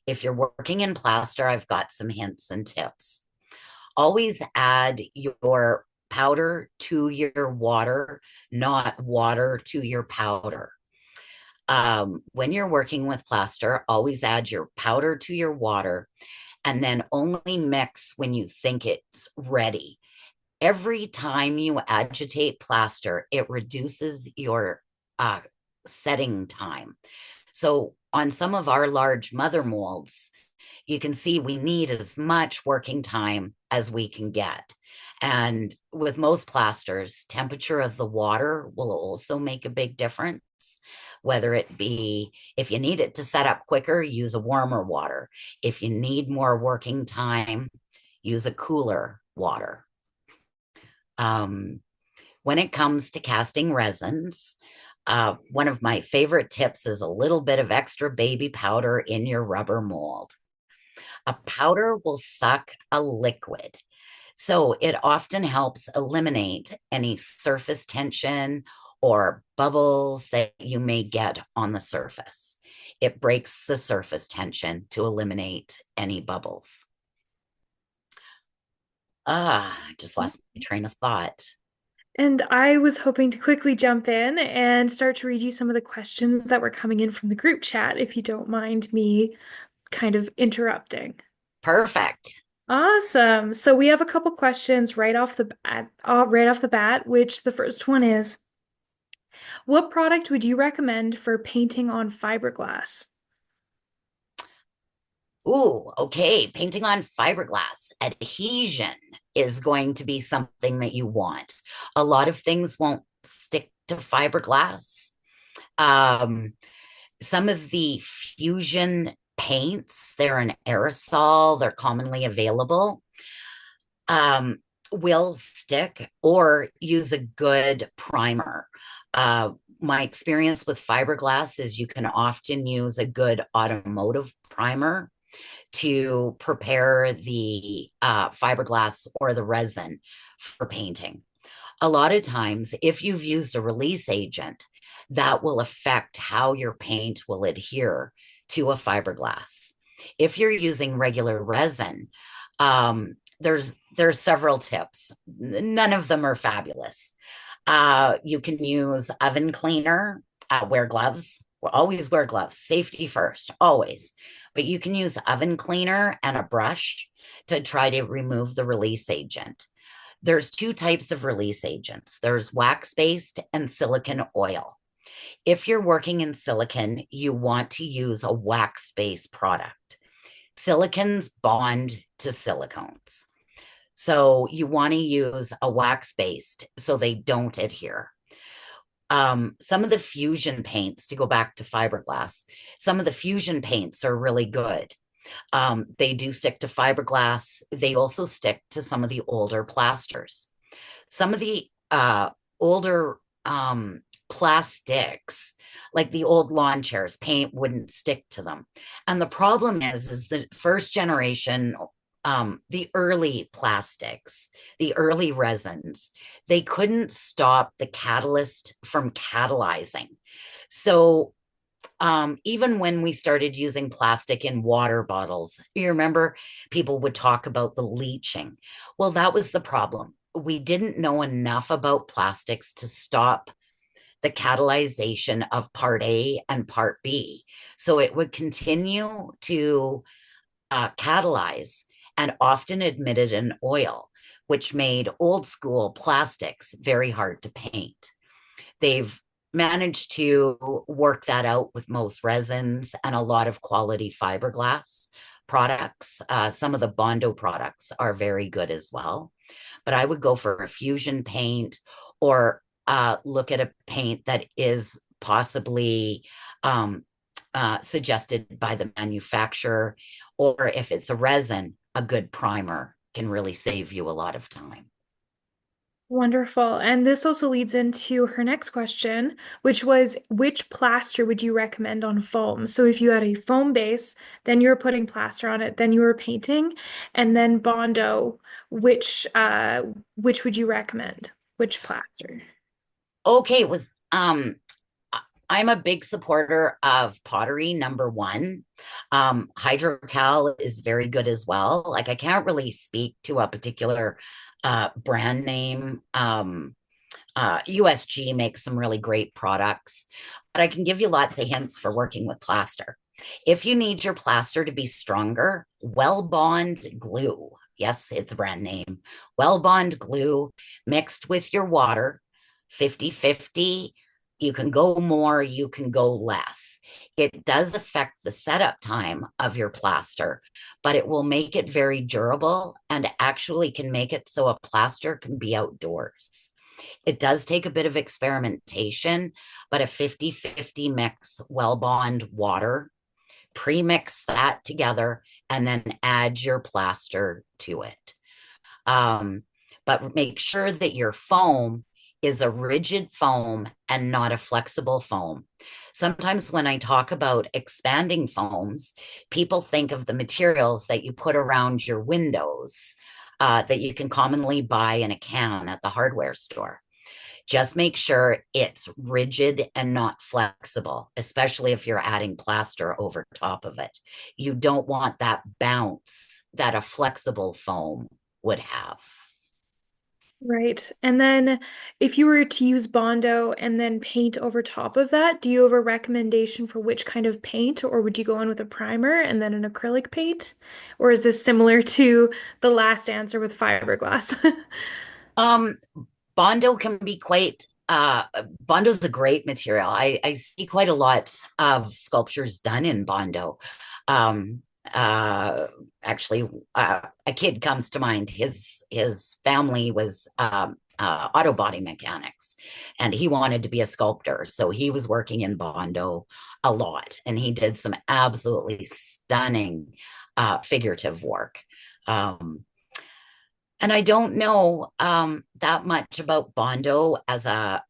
S2: If you're working in plaster, I've got some hints and tips. Always add your powder to your water, not water to your powder. When you're working with plaster, always add your powder to your water and then only mix when you think it's ready. Every time you agitate plaster, it reduces your uh, setting time. So on some of our large mother molds, you can see we need as much working time as we can get. And with most plasters, temperature of the water will also make a big difference. Whether it be if you need it to set up quicker, use a warmer water. If you need more working time, use a cooler water. Um, when it comes to casting resins, one of my favorite tips is a little bit of extra baby powder in your rubber mold. A powder will suck a liquid, so it often helps eliminate any surface tension or bubbles that you may get on the surface. It breaks the surface tension to eliminate any bubbles. I just lost my train of thought.
S3: And I was hoping to quickly jump in and start to read you some of the questions that were coming in from the group chat, if you don't mind me kind of interrupting.
S2: Perfect.
S3: Awesome. So we have a couple questions right off the bat, which the first one is, what product would you recommend for painting on fiberglass?
S2: Ooh, okay. Painting on fiberglass. Adhesion is going to be something that you want. A lot of things won't stick to fiberglass. Um, some of the fusion paints, they're an aerosol, they're commonly available, um, will stick, or use a good primer. My experience with fiberglass is you can often use a good automotive primer to prepare the fiberglass or the resin for painting. A lot of times, if you've used a release agent, that will affect how your paint will adhere to a fiberglass. If you're using regular resin, there's several tips. None of them are fabulous. You can use oven cleaner, wear gloves. Always wear gloves, safety first, always. But you can use oven cleaner and a brush to try to remove the release agent. There's two types of release agents. There's wax-based and silicone oil. If you're working in silicone, you want to use a wax-based product. Silicones bond to silicones. So you want to use a wax-based so they don't adhere. Some of the fusion paints, to go back to fiberglass, some of the fusion paints are really good. They do stick to fiberglass. They also stick to some of the older plasters. Some of the older plastics, like the old lawn chairs, paint wouldn't stick to them. And the problem is the first generation, the early plastics, the early resins, they couldn't stop the catalyst from catalyzing. So even when we started using plastic in water bottles, you remember people would talk about the leaching. Well, that was the problem. We didn't know enough about plastics to stop the catalyzation of part A and part B. So it would continue to catalyze and often emitted an oil, which made old school plastics very hard to paint. They've managed to work that out with most resins and a lot of quality fiberglass products. Some of the Bondo products are very good as well. But I would go for a fusion paint, or look at a paint that is possibly suggested by the manufacturer, or if it's a resin, a good primer can really save you a lot of time.
S3: Wonderful. And this also leads into her next question, which was which plaster would you recommend on foam? So if you had a foam base, then you were putting plaster on it, then you were painting, and then Bondo, which would you recommend? Which plaster?
S2: Okay, with I'm a big supporter of pottery, number one. Hydrocal is very good as well. Like I can't really speak to a particular brand name. USG makes some really great products, but I can give you lots of hints for working with plaster. If you need your plaster to be stronger, Well Bond glue. Yes, it's a brand name. Well Bond glue mixed with your water, 50-50. You can go more, you can go less. It does affect the setup time of your plaster, but it will make it very durable and actually can make it so a plaster can be outdoors. It does take a bit of experimentation, but a 50-50 mix, Well Bond water, pre-mix that together, and then add your plaster to it. But make sure that your foam is a rigid foam and not a flexible foam. Sometimes when I talk about expanding foams, people think of the materials that you put around your windows that you can commonly buy in a can at the hardware store. Just make sure it's rigid and not flexible, especially if you're adding plaster over top of it. You don't want that bounce that a flexible foam would have.
S3: Right. And then if you were to use Bondo and then paint over top of that, do you have a recommendation for which kind of paint, or would you go in with a primer and then an acrylic paint? Or is this similar to the last answer with fiberglass?
S2: Um, Bondo can be quite Bondo's a great material. I see quite a lot of sculptures done in Bondo. Um, Actually, a kid comes to mind. His family was auto body mechanics, and he wanted to be a sculptor, so he was working in Bondo a lot, and he did some absolutely stunning figurative work. Um, and I don't know that much about Bondo as a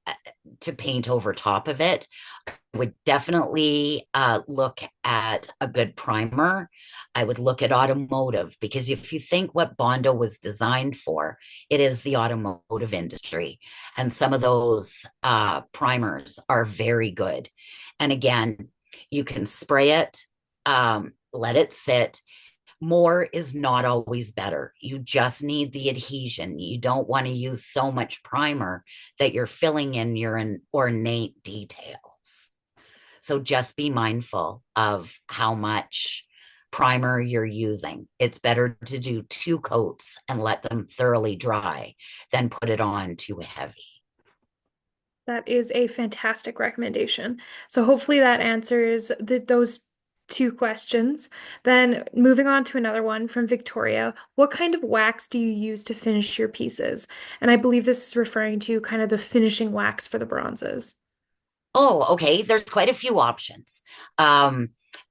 S2: to paint over top of it. I would definitely look at a good primer. I would look at automotive because if you think what Bondo was designed for, it is the automotive industry. And some of those primers are very good. And again, you can spray it, let it sit. More is not always better. You just need the adhesion. You don't want to use so much primer that you're filling in your ornate details. So just be mindful of how much primer you're using. It's better to do 2 coats and let them thoroughly dry than put it on too heavy.
S3: That is a fantastic recommendation. So hopefully that answers those two questions. Then moving on to another one from Victoria. What kind of wax do you use to finish your pieces? And I believe this is referring to kind of the finishing wax for the bronzes.
S2: Oh, okay. There's quite a few options.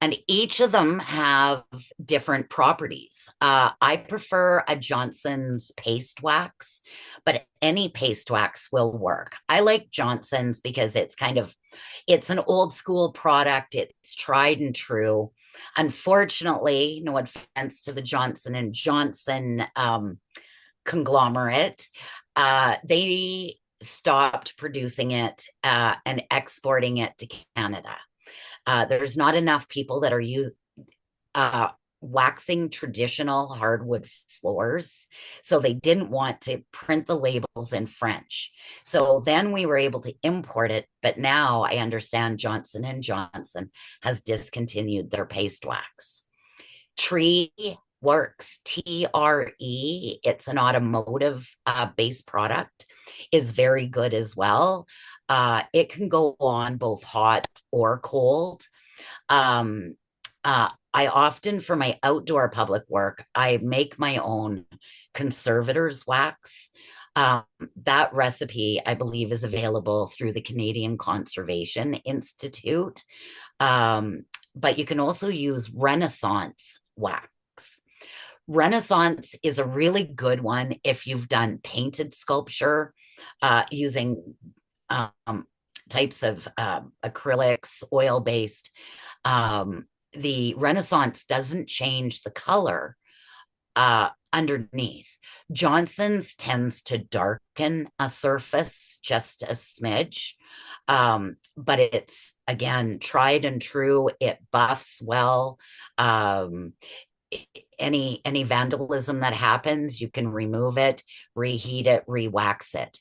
S2: And each of them have different properties. I prefer a Johnson's paste wax, but any paste wax will work. I like Johnson's because it's an old school product. It's tried and true. Unfortunately, no offense to the Johnson and Johnson conglomerate, they stopped producing it and exporting it to Canada. There's not enough people that are waxing traditional hardwood floors, so they didn't want to print the labels in French. So then we were able to import it, but now I understand Johnson and Johnson has discontinued their paste wax. Tree Works, TRE, it's an automotive based product, is very good as well. It can go on both hot or cold. Um, I often, for my outdoor public work, I make my own conservator's wax. That recipe, I believe, is available through the Canadian Conservation Institute. But you can also use Renaissance wax. Renaissance is a really good one if you've done painted sculpture using um, types of acrylics, oil based. The Renaissance doesn't change the color underneath. Johnson's tends to darken a surface just a smidge, but it's again tried and true. It buffs well. Um, any vandalism that happens, you can remove it, reheat it, re-wax it.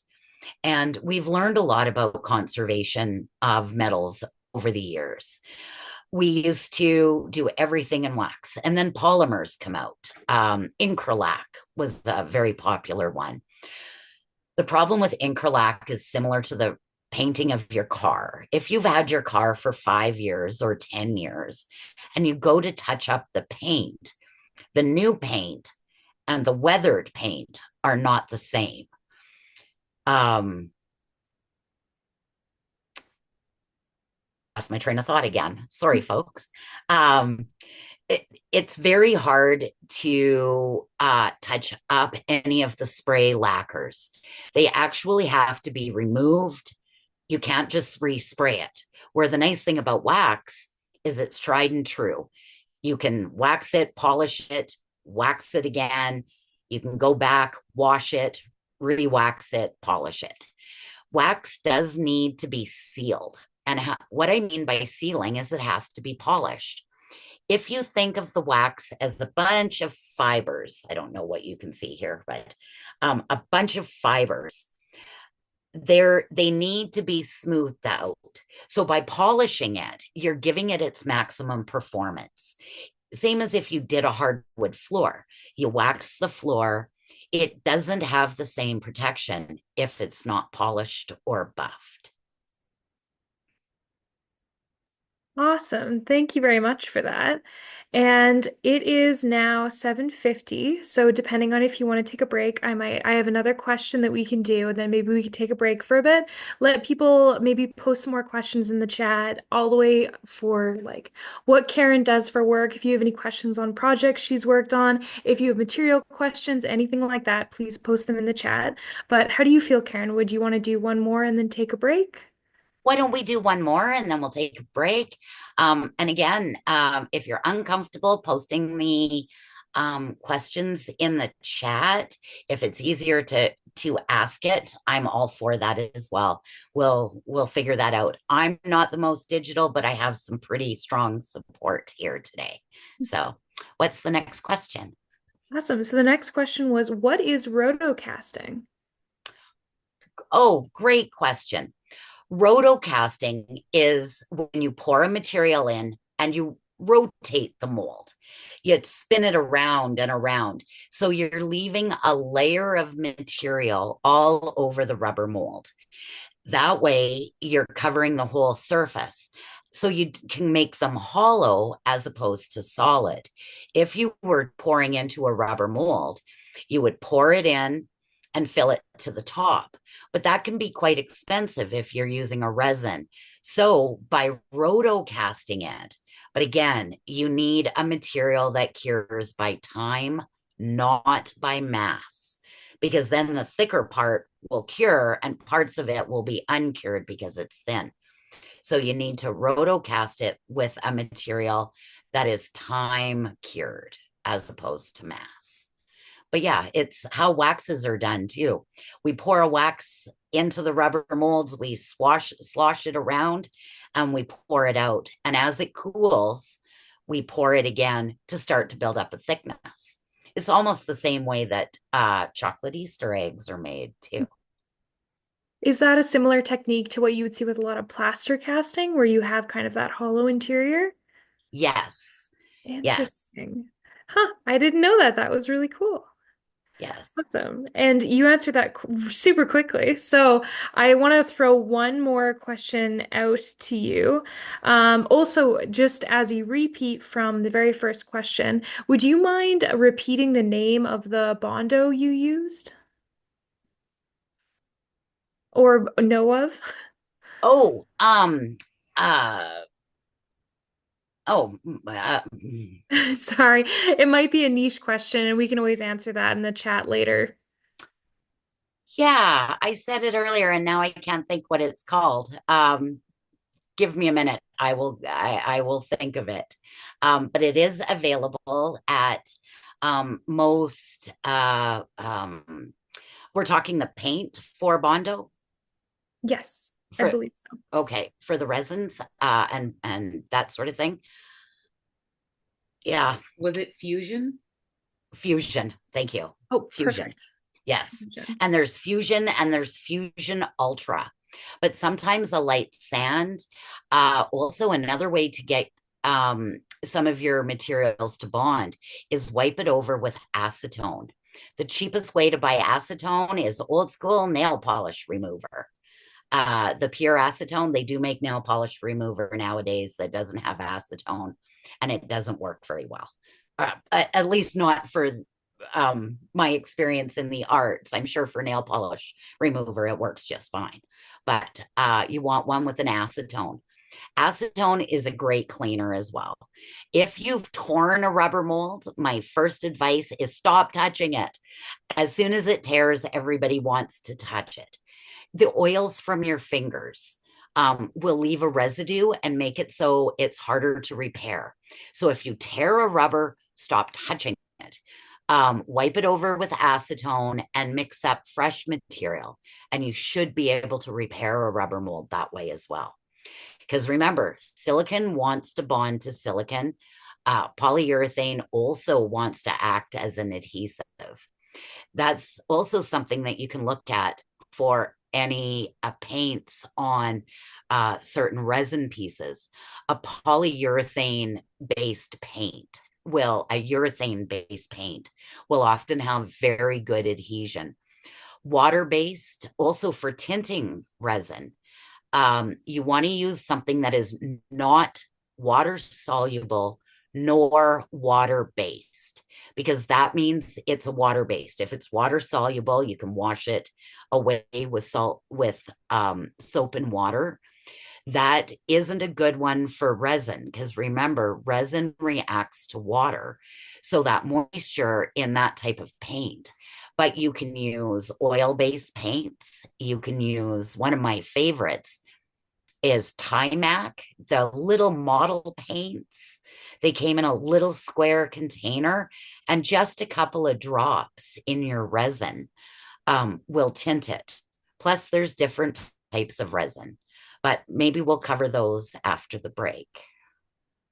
S2: And we've learned a lot about conservation of metals over the years. We used to do everything in wax, and then polymers come out. Incralac was a very popular one. The problem with incralac is similar to the painting of your car. If you've had your car for 5 years or 10 years and you go to touch up the paint, the new paint and the weathered paint are not the same. Lost my train of thought again. Sorry, folks. Um, it's very hard to touch up any of the spray lacquers. They actually have to be removed. You can't just respray it. Where the nice thing about wax is it's tried and true. You can wax it, polish it, wax it again. You can go back, wash it, re-wax it, polish it. Wax does need to be sealed. And what I mean by sealing is it has to be polished. If you think of the wax as a bunch of fibers, I don't know what you can see here, but a bunch of fibers, they need to be smoothed out. So by polishing it, you're giving it its maximum performance. Same as if you did a hardwood floor. You wax the floor, it doesn't have the same protection if it's not polished or buffed.
S3: Awesome. Thank you very much for that. And it is now 7:50. So depending on if you want to take a break, I have another question that we can do, and then maybe we could take a break for a bit. Let people maybe post some more questions in the chat all the way for like what Karen does for work. If you have any questions on projects she's worked on, if you have material questions, anything like that, please post them in the chat. But how do you feel, Karen? Would you want to do one more and then take a break?
S2: Why don't we do one more and then we'll take a break? And again, if you're uncomfortable posting the questions in the chat, if it's easier to ask it, I'm all for that as well. We'll figure that out. I'm not the most digital, but I have some pretty strong support here today. So, what's the next question?
S3: Awesome. So the next question was, what is rotocasting?
S2: Oh, great question. Rotocasting is when you pour a material in and you rotate the mold. You spin it around and around. So you're leaving a layer of material all over the rubber mold. That way, you're covering the whole surface. So you can make them hollow as opposed to solid. If you were pouring into a rubber mold, you would pour it in and fill it to the top. But that can be quite expensive if you're using a resin. So by rotocasting it, but again, you need a material that cures by time, not by mass, because then the thicker part will cure and parts of it will be uncured because it's thin. So you need to rotocast it with a material that is time cured as opposed to mass. But yeah, it's how waxes are done too. We pour a wax into the rubber molds, we slosh it around, and we pour it out. And as it cools, we pour it again to start to build up a thickness. It's almost the same way that chocolate Easter eggs are made too.
S3: Is that a similar technique to what you would see with a lot of plaster casting, where you have kind of that hollow interior?
S2: Yes. Yes.
S3: Interesting. Huh, I didn't know that. That was really cool.
S2: Yes.
S3: Awesome. And you answered that super quickly. So I want to throw one more question out to you. Also, just as a repeat from the very first question, would you mind repeating the name of the Bondo you used or know of?
S2: Oh, uh Oh,
S3: Sorry, it might be a niche question, and we can always answer that in the chat later.
S2: yeah, I said it earlier and now I can't think what it's called. Give me a minute. I will think of it. But it is available at most we're talking the paint for Bondo.
S3: Yes, I
S2: For
S3: believe so.
S2: okay, for the resins and that sort of thing. Yeah,
S1: Was it Fusion?
S2: Fusion. Thank you.
S3: Oh,
S2: Fusion.
S3: perfect.
S2: Yes. And there's Fusion and there's Fusion Ultra. But sometimes a light sand, also another way to get some of your materials to bond is wipe it over with acetone. The cheapest way to buy acetone is old school nail polish remover. The pure acetone, they do make nail polish remover nowadays that doesn't have acetone, and it doesn't work very well. At least not for my experience in the arts. I'm sure for nail polish remover, it works just fine. But you want one with an acetone. Acetone is a great cleaner as well. If you've torn a rubber mold, my first advice is stop touching it. As soon as it tears, everybody wants to touch it. The oils from your fingers will leave a residue and make it so it's harder to repair. So if you tear a rubber, stop touching it. Wipe it over with acetone and mix up fresh material. And you should be able to repair a rubber mold that way as well. Because remember, silicon wants to bond to silicon. Polyurethane also wants to act as an adhesive. That's also something that you can look at for any paints on certain resin pieces. A polyurethane based paint a urethane based paint will often have very good adhesion. Water based, also for tinting resin, you want to use something that is not water soluble nor water based, because that means it's a water based. If it's water soluble, you can wash it away with salt, with soap and water. That isn't a good one for resin, because remember, resin reacts to water. So that moisture in that type of paint. But you can use oil based paints. You can use one of my favorites is Timac, the little model paints. They came in a little square container, and just a couple of drops in your resin will tint it. Plus, there's different types of resin, but maybe we'll cover those after the break.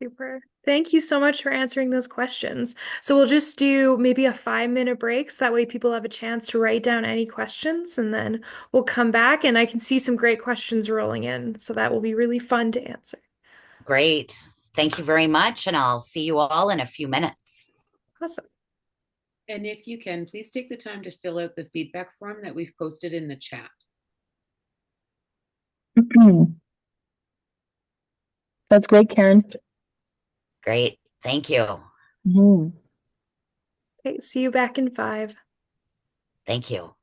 S3: Super. Thank you so much for answering those questions. So we'll just do maybe a 5-minute break so that way people have a chance to write down any questions, and then we'll come back and I can see some great questions rolling in. So that will be really fun to answer.
S2: Great. Thank you very much. And I'll see you all in a few minutes.
S3: Awesome.
S1: And if you can, please take the time to fill out the feedback form that we've posted in the chat.
S4: That's great, Karen.
S2: Great. Thank you.
S3: Okay, see you back in 5.
S2: Thank you.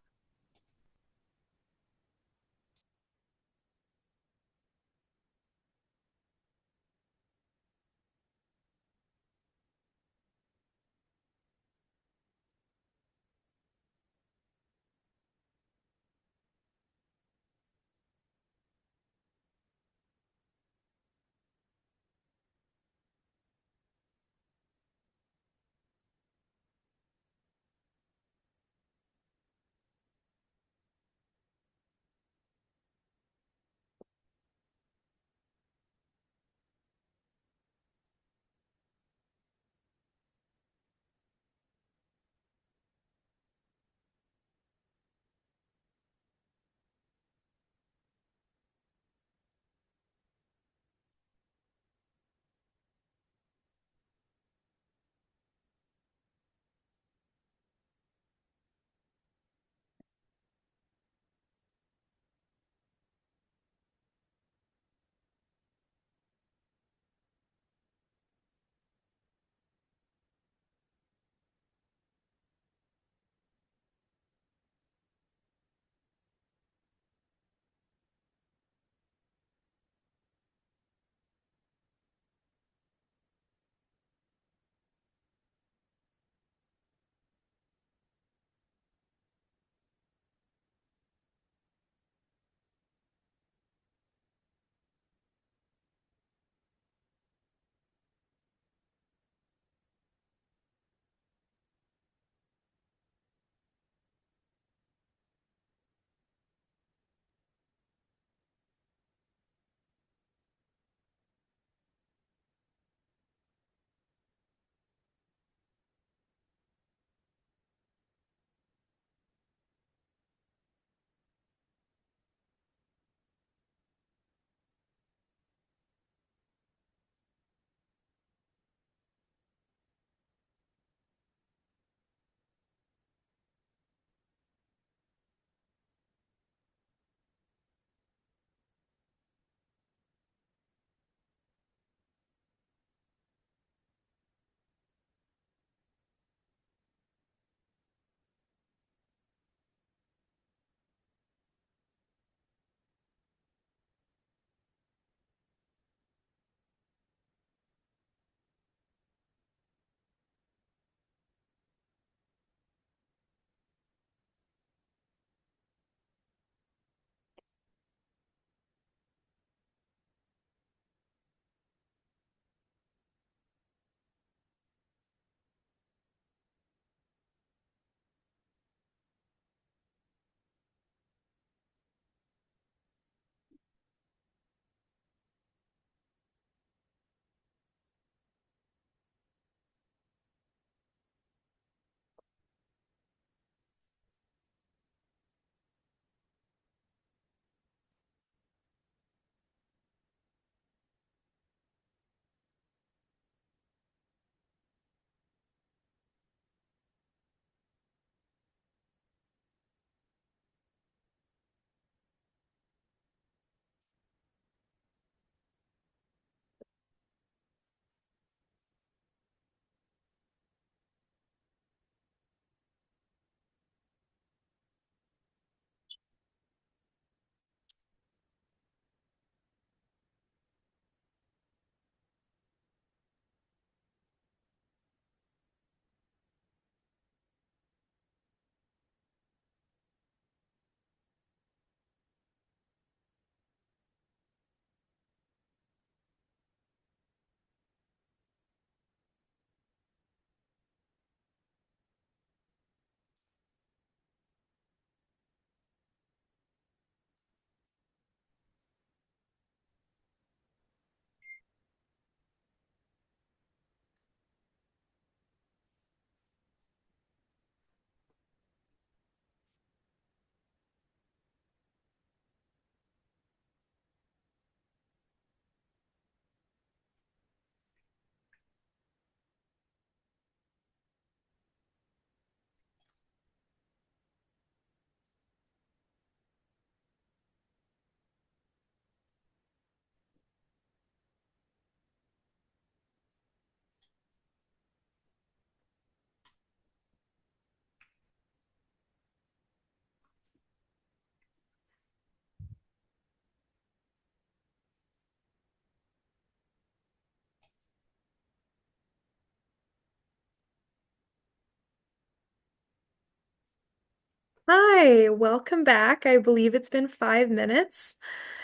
S3: Hi, welcome back. I believe it's been 5 minutes.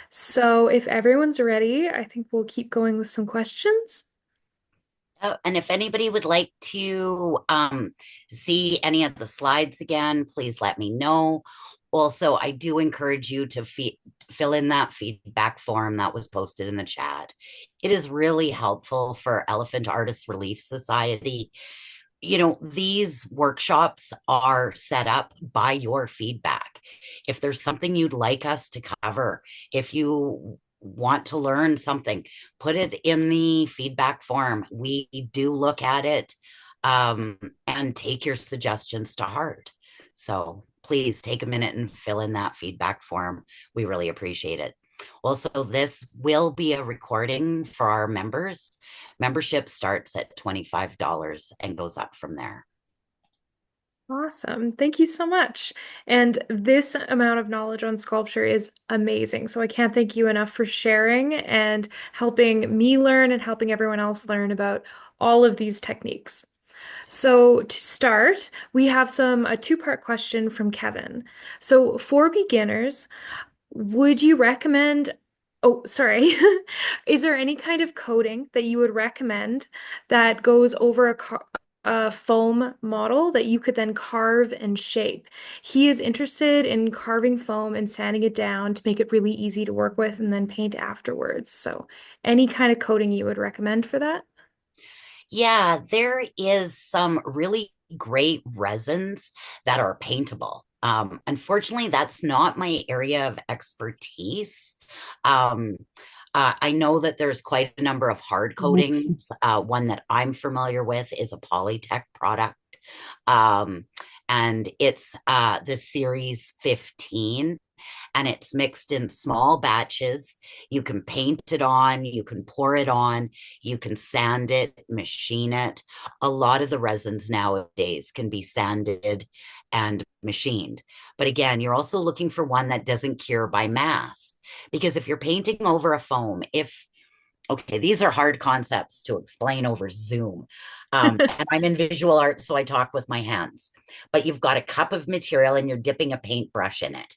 S3: So if everyone's ready, I think we'll keep going with some questions.
S2: And if anybody would like to see any of the slides again, please let me know. Also, I do encourage you to fill in that feedback form that was posted in the chat. It is really helpful for Elephant Artists Relief Society. These workshops are set up by your feedback. If there's something you'd like us to cover, if you want to learn something, put it in the feedback form. We do look at it and take your suggestions to heart. So please take a minute and fill in that feedback form. We really appreciate it. Also, this will be a recording for our members. Membership starts at $25 and goes up from there.
S3: Awesome. Thank you so much. And this amount of knowledge on sculpture is amazing. So I can't thank you enough for sharing and helping me learn and helping everyone else learn about all of these techniques. So to start, we have a two-part question from Kevin. So for beginners, would you recommend, oh, sorry, is there any kind of coating that you would recommend that goes over a foam model that you could then carve and shape? He is interested in carving foam and sanding it down to make it really easy to work with and then paint afterwards. So any kind of coating you would recommend for that?
S2: Yeah, there is some really great resins that are paintable. Unfortunately, that's not my area of expertise. Um, I know that there's quite a number of hard coatings. One that I'm familiar with is a Polytech product, um, and it's the Series 15, and it's mixed in small batches. You can paint it on, you can pour it on, you can sand it, machine it. A lot of the resins nowadays can be sanded and machined. But again, you're also looking for one that doesn't cure by mass. Because if you're painting over a foam, okay, these are hard concepts to explain over Zoom. And I'm in visual arts, so I talk with my hands. But you've got a cup of material and you're dipping a paintbrush in it.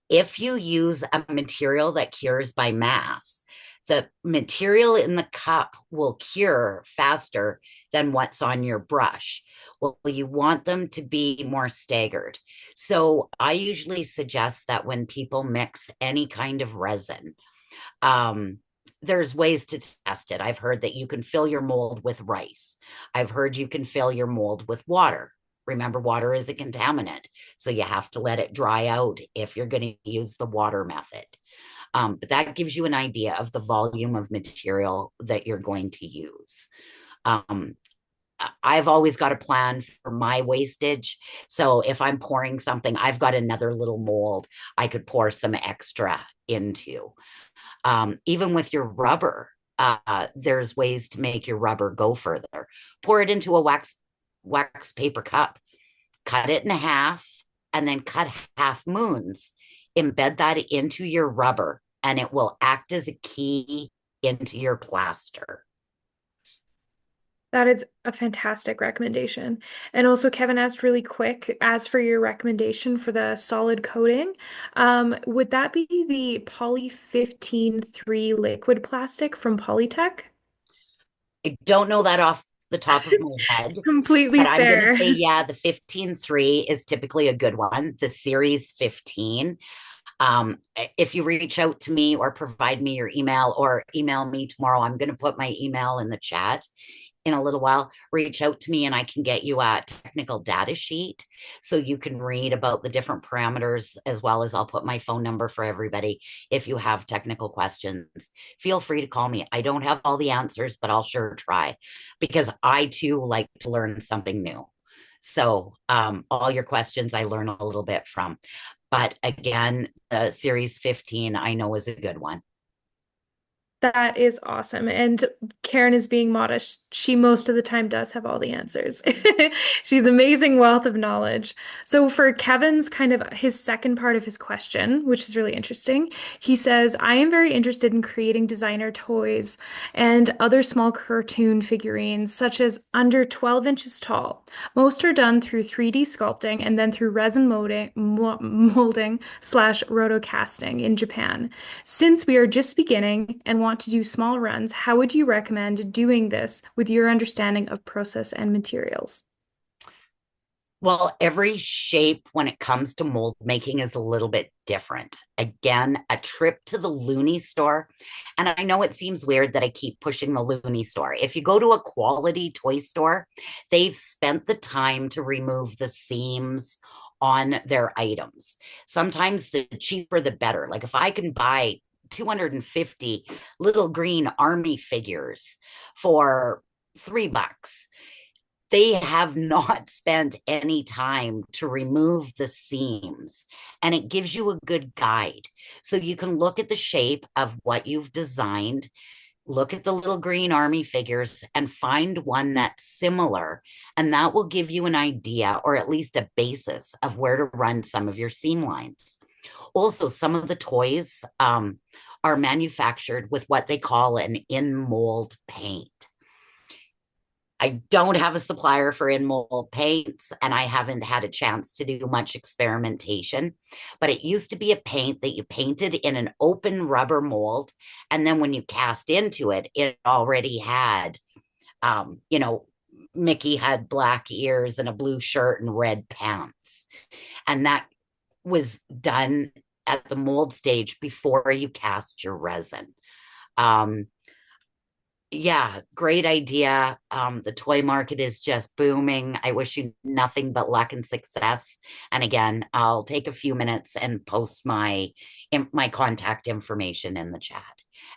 S2: If you use a material that cures by mass, the material in the cup will cure faster than what's on your brush. Well, you want them to be more staggered. So I usually suggest that when people mix any kind of resin, there's ways to test it. I've heard that you can fill your mold with rice. I've heard you can fill your mold with water. Remember, water is a contaminant, so you have to let it dry out if you're going to use the water method. But that gives you an idea of the volume of material that you're going to use. I've always got a plan for my wastage. So if I'm pouring something, I've got another little mold I could pour some extra into. Even with your rubber, there's ways to make your rubber go further. Pour it into a wax paper cup, cut it in half, and then cut half moons. Embed that into your rubber, and it will act as a key into your plaster.
S3: That is a fantastic recommendation. And also, Kevin asked really quick, as for your recommendation for the solid coating, would that be the Poly 15-3 liquid plastic from Polytech?
S2: I don't know that off the top of my head,
S3: Completely
S2: but I'm going to
S3: fair.
S2: say, yeah, the 15-3 is typically a good one. The Series 15. If you reach out to me or provide me your email or email me tomorrow, I'm going to put my email in the chat in a little while. Reach out to me and I can get you a technical data sheet so you can read about the different parameters, as well as I'll put my phone number for everybody. If you have technical questions, feel free to call me. I don't have all the answers, but I'll sure try, because I too like to learn something new. So all your questions I learn a little bit from. But again, the Series 15 I know is a good one.
S3: That is awesome. And Karen is being modest. She most of the time does have all the answers. She's amazing wealth of knowledge. So for Kevin's kind of his second part of his question, which is really interesting, he says, I am very interested in creating designer toys and other small cartoon figurines, such as under 12 inches tall. Most are done through 3D sculpting and then through resin molding slash rotocasting in Japan. Since we are just beginning and want to do small runs, how would you recommend doing this with your understanding of process and materials?
S2: Well, every shape when it comes to mold making is a little bit different. Again, a trip to the Looney store. And I know it seems weird that I keep pushing the Looney store. If you go to a quality toy store, they've spent the time to remove the seams on their items. Sometimes the cheaper, the better. Like if I can buy 250 little green army figures for $3, they have not spent any time to remove the seams, and it gives you a good guide. So you can look at the shape of what you've designed, look at the little green army figures and find one that's similar, and that will give you an idea or at least a basis of where to run some of your seam lines. Also, some of the toys are manufactured with what they call an in mold paint. I don't have a supplier for in mold paints, and I haven't had a chance to do much experimentation. But it used to be a paint that you painted in an open rubber mold. And then when you cast into it, it already had, you know, Mickey had black ears and a blue shirt and red pants. And that was done at the mold stage before you cast your resin. Um, yeah, great idea. The toy market is just booming. I wish you nothing but luck and success. And again, I'll take a few minutes and post my contact information in the chat.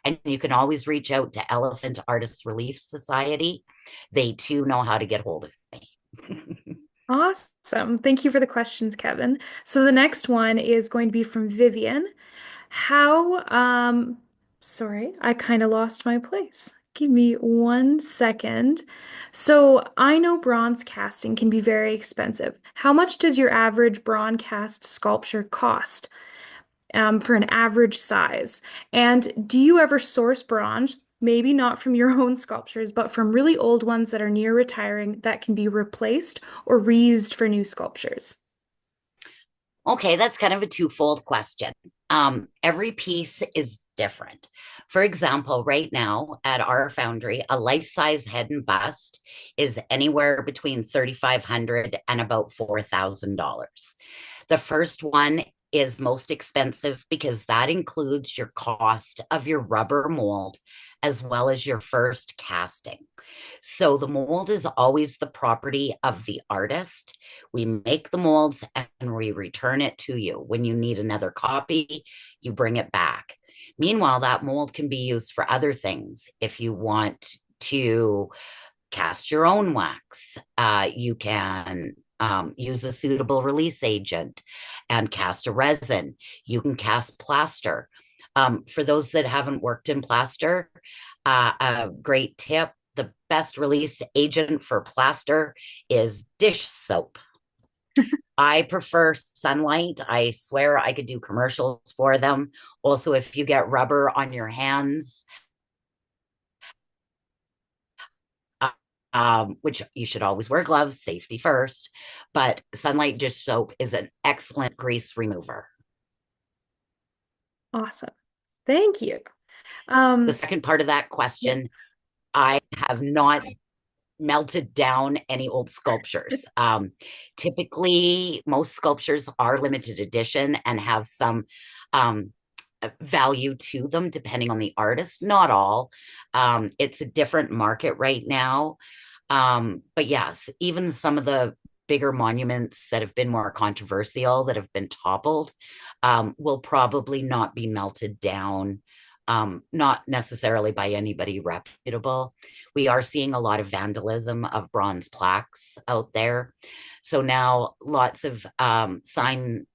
S2: And you can always reach out to Elephant Artists Relief Society. They too know how to get hold of me.
S3: Awesome. Thank you for the questions, Kevin. So the next one is going to be from Vivian. Sorry, I kind of lost my place. Give me 1 second. So I know bronze casting can be very expensive. How much does your average bronze cast sculpture cost, for an average size? And do you ever source bronze, maybe not from your own sculptures, but from really old ones that are near retiring that can be replaced or reused for new sculptures?
S2: Okay, that's kind of a twofold question. Every piece is different. For example, right now at our foundry, a life-size head and bust is anywhere between $3,500 and about $4,000. The first one is most expensive because that includes your cost of your rubber mold as well as your first casting. So the mold is always the property of the artist. We make the molds and we return it to you. When you need another copy, you bring it back. Meanwhile, that mold can be used for other things. If you want to cast your own wax, you can use a suitable release agent and cast a resin. You can cast plaster. For those that haven't worked in plaster, a great tip, the best release agent for plaster is dish soap. I prefer Sunlight. I swear I could do commercials for them. Also, if you get rubber on your hands, which you should always wear gloves, safety first, but Sunlight dish soap is an excellent grease remover.
S3: Awesome. Thank you.
S2: The second part of that question, I have not melted down any old sculptures. Typically, most sculptures are limited edition and have some value to them depending on the artist. Not all. It's a different market right now. But yes, even some of the bigger monuments that have been more controversial, that have been toppled, will probably not be melted down, not necessarily by anybody reputable. We are seeing a lot of vandalism of bronze plaques out there. So now lots of sign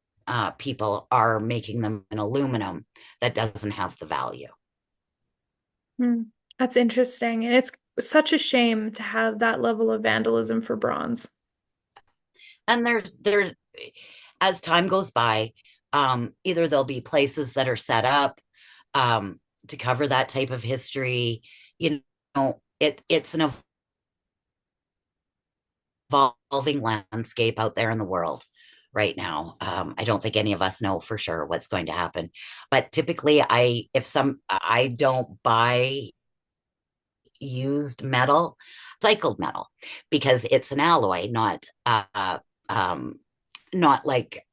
S2: people are making them in aluminum that doesn't have the value.
S3: Hmm. That's interesting. And it's such a shame to have that level of vandalism for bronze.
S2: And there's as time goes by, either there'll be places that are set up to cover that type of history. You it's an evolving landscape out there in the world right now. I don't think any of us know for sure what's going to happen, but typically, I don't buy used metal, cycled metal, because it's an alloy, um, not like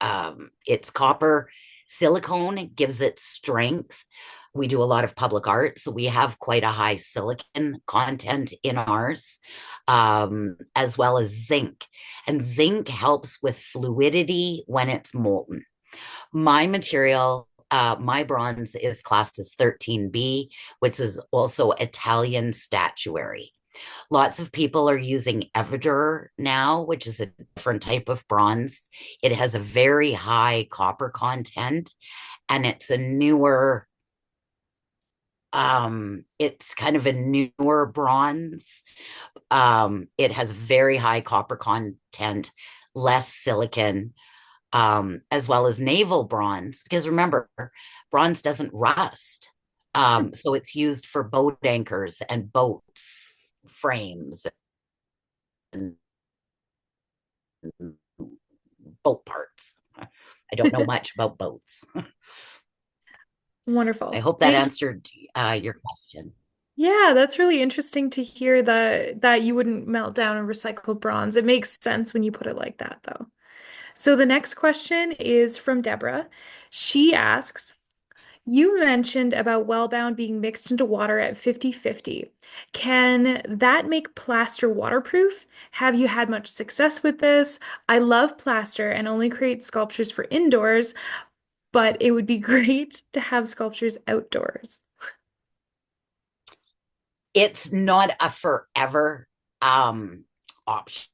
S2: it's copper. Silicone gives it strength. We do a lot of public art, so we have quite a high silicon content in ours, as well as zinc. And zinc helps with fluidity when it's molten. My material, my bronze is classed as 13B, which is also Italian statuary. Lots of people are using Evidure now, which is a different type of bronze. It has a very high copper content, and it's kind of a newer bronze. It has very high copper content, less silicon, as well as naval bronze, because remember, bronze doesn't rust. So it's used for boat anchors and boats frames and boat parts. I don't know much about boats. I
S3: Wonderful.
S2: hope that answered your question.
S3: Yeah, that's really interesting to hear that you wouldn't melt down a recycled bronze. It makes sense when you put it like that, though. So the next question is from Deborah. She asks, you mentioned about Wellbound being mixed into water at 50-50. Can that make plaster waterproof? Have you had much success with this? I love plaster and only create sculptures for indoors, but it would be great to have sculptures outdoors.
S2: It's not a forever option.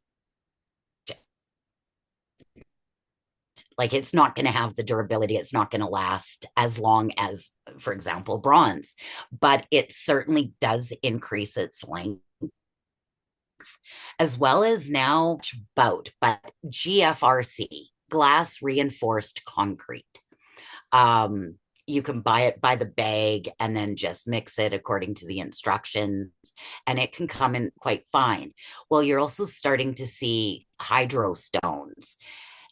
S2: Like, it's not going to have the durability. It's not going to last as long as, for example, bronze, but it certainly does increase its length, as well as now boat, but GFRC, glass reinforced concrete. Um, you can buy it by the bag and then just mix it according to the instructions, and it can come in quite fine. Well, you're also starting to see hydro stones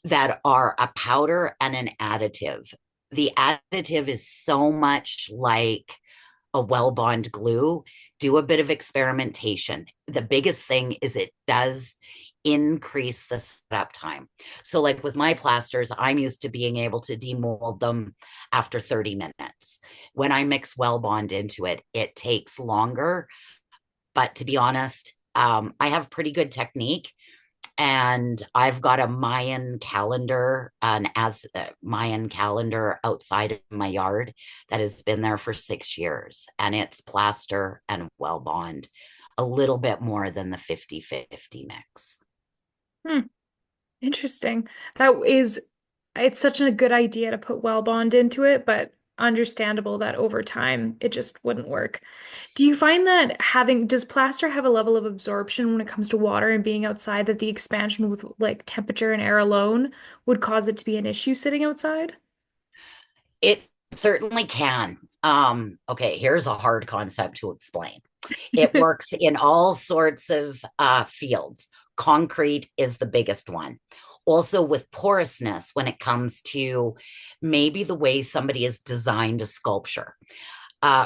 S2: that are a powder and an additive. The additive is so much like a well bond glue. Do a bit of experimentation. The biggest thing is it does increase the setup time. So, like with my plasters, I'm used to being able to demold them after 30 minutes. When I mix well bond into it, it takes longer. But to be honest, I have pretty good technique, and I've got a Mayan calendar, Mayan calendar outside of my yard that has been there for 6 years, and it's plaster and well bond, a little bit more than the 50-50 mix.
S3: Hmm, interesting. It's such a good idea to put well bond into it, but understandable that over time it just wouldn't work. Do you find that does plaster have a level of absorption when it comes to water and being outside that the expansion with like temperature and air alone would cause it to be an issue sitting outside?
S2: It certainly can. Okay, here's a hard concept to explain. It works in all sorts of fields. Concrete is the biggest one. Also, with porousness, when it comes to maybe the way somebody has designed a sculpture.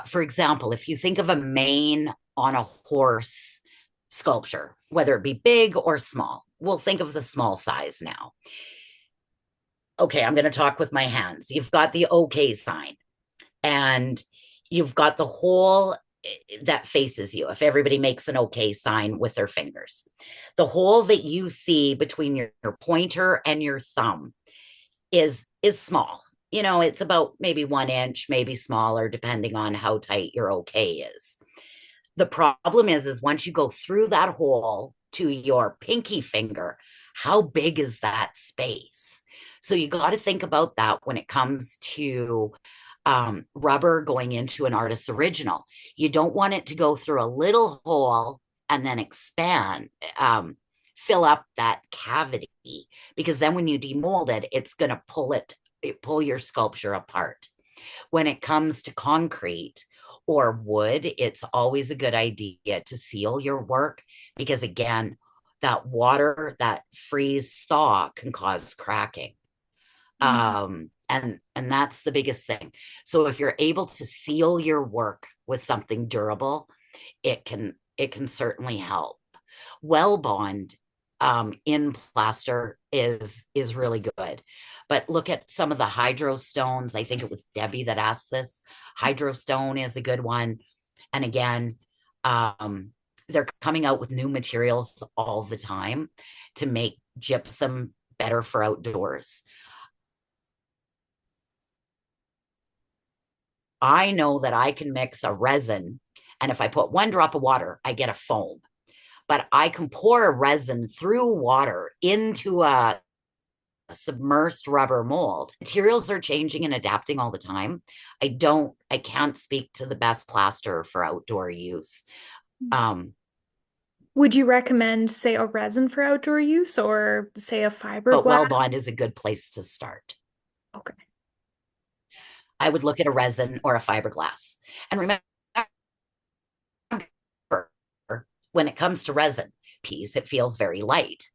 S2: For example, if you think of a mane on a horse sculpture, whether it be big or small, we'll think of the small size now. Okay, I'm going to talk with my hands. You've got the OK sign, and you've got the hole that faces you. If everybody makes an OK sign with their fingers, the hole that you see between your pointer and your thumb is small. It's about maybe 1 inch, maybe smaller, depending on how tight your OK is. The problem is once you go through that hole to your pinky finger, how big is that space? So you got to think about that when it comes to rubber going into an artist's original. You don't want it to go through a little hole and then expand, fill up that cavity, because then when you demold it, it's going to pull your sculpture apart. When it comes to concrete or wood, it's always a good idea to seal your work, because again, that water, that freeze thaw can cause cracking. And that's the biggest thing. So if you're able to seal your work with something durable, it can certainly help. Well bond in plaster is really good. But look at some of the hydro stones. I think it was Debbie that asked this. Hydro stone is a good one. And again, they're coming out with new materials all the time to make gypsum better for outdoors. I know that I can mix a resin, and if I put 1 drop of water, I get a foam. But I can pour a resin through water into a submersed rubber mold. Materials are changing and adapting all the time. I can't speak to the best plaster for outdoor use.
S3: Would you recommend, say, a resin for outdoor use, or say a fiberglass?
S2: But Well Bond is a good place to start.
S3: Okay.
S2: I would look at a resin or a fiberglass. And remember, when it comes to resin piece, it feels very light.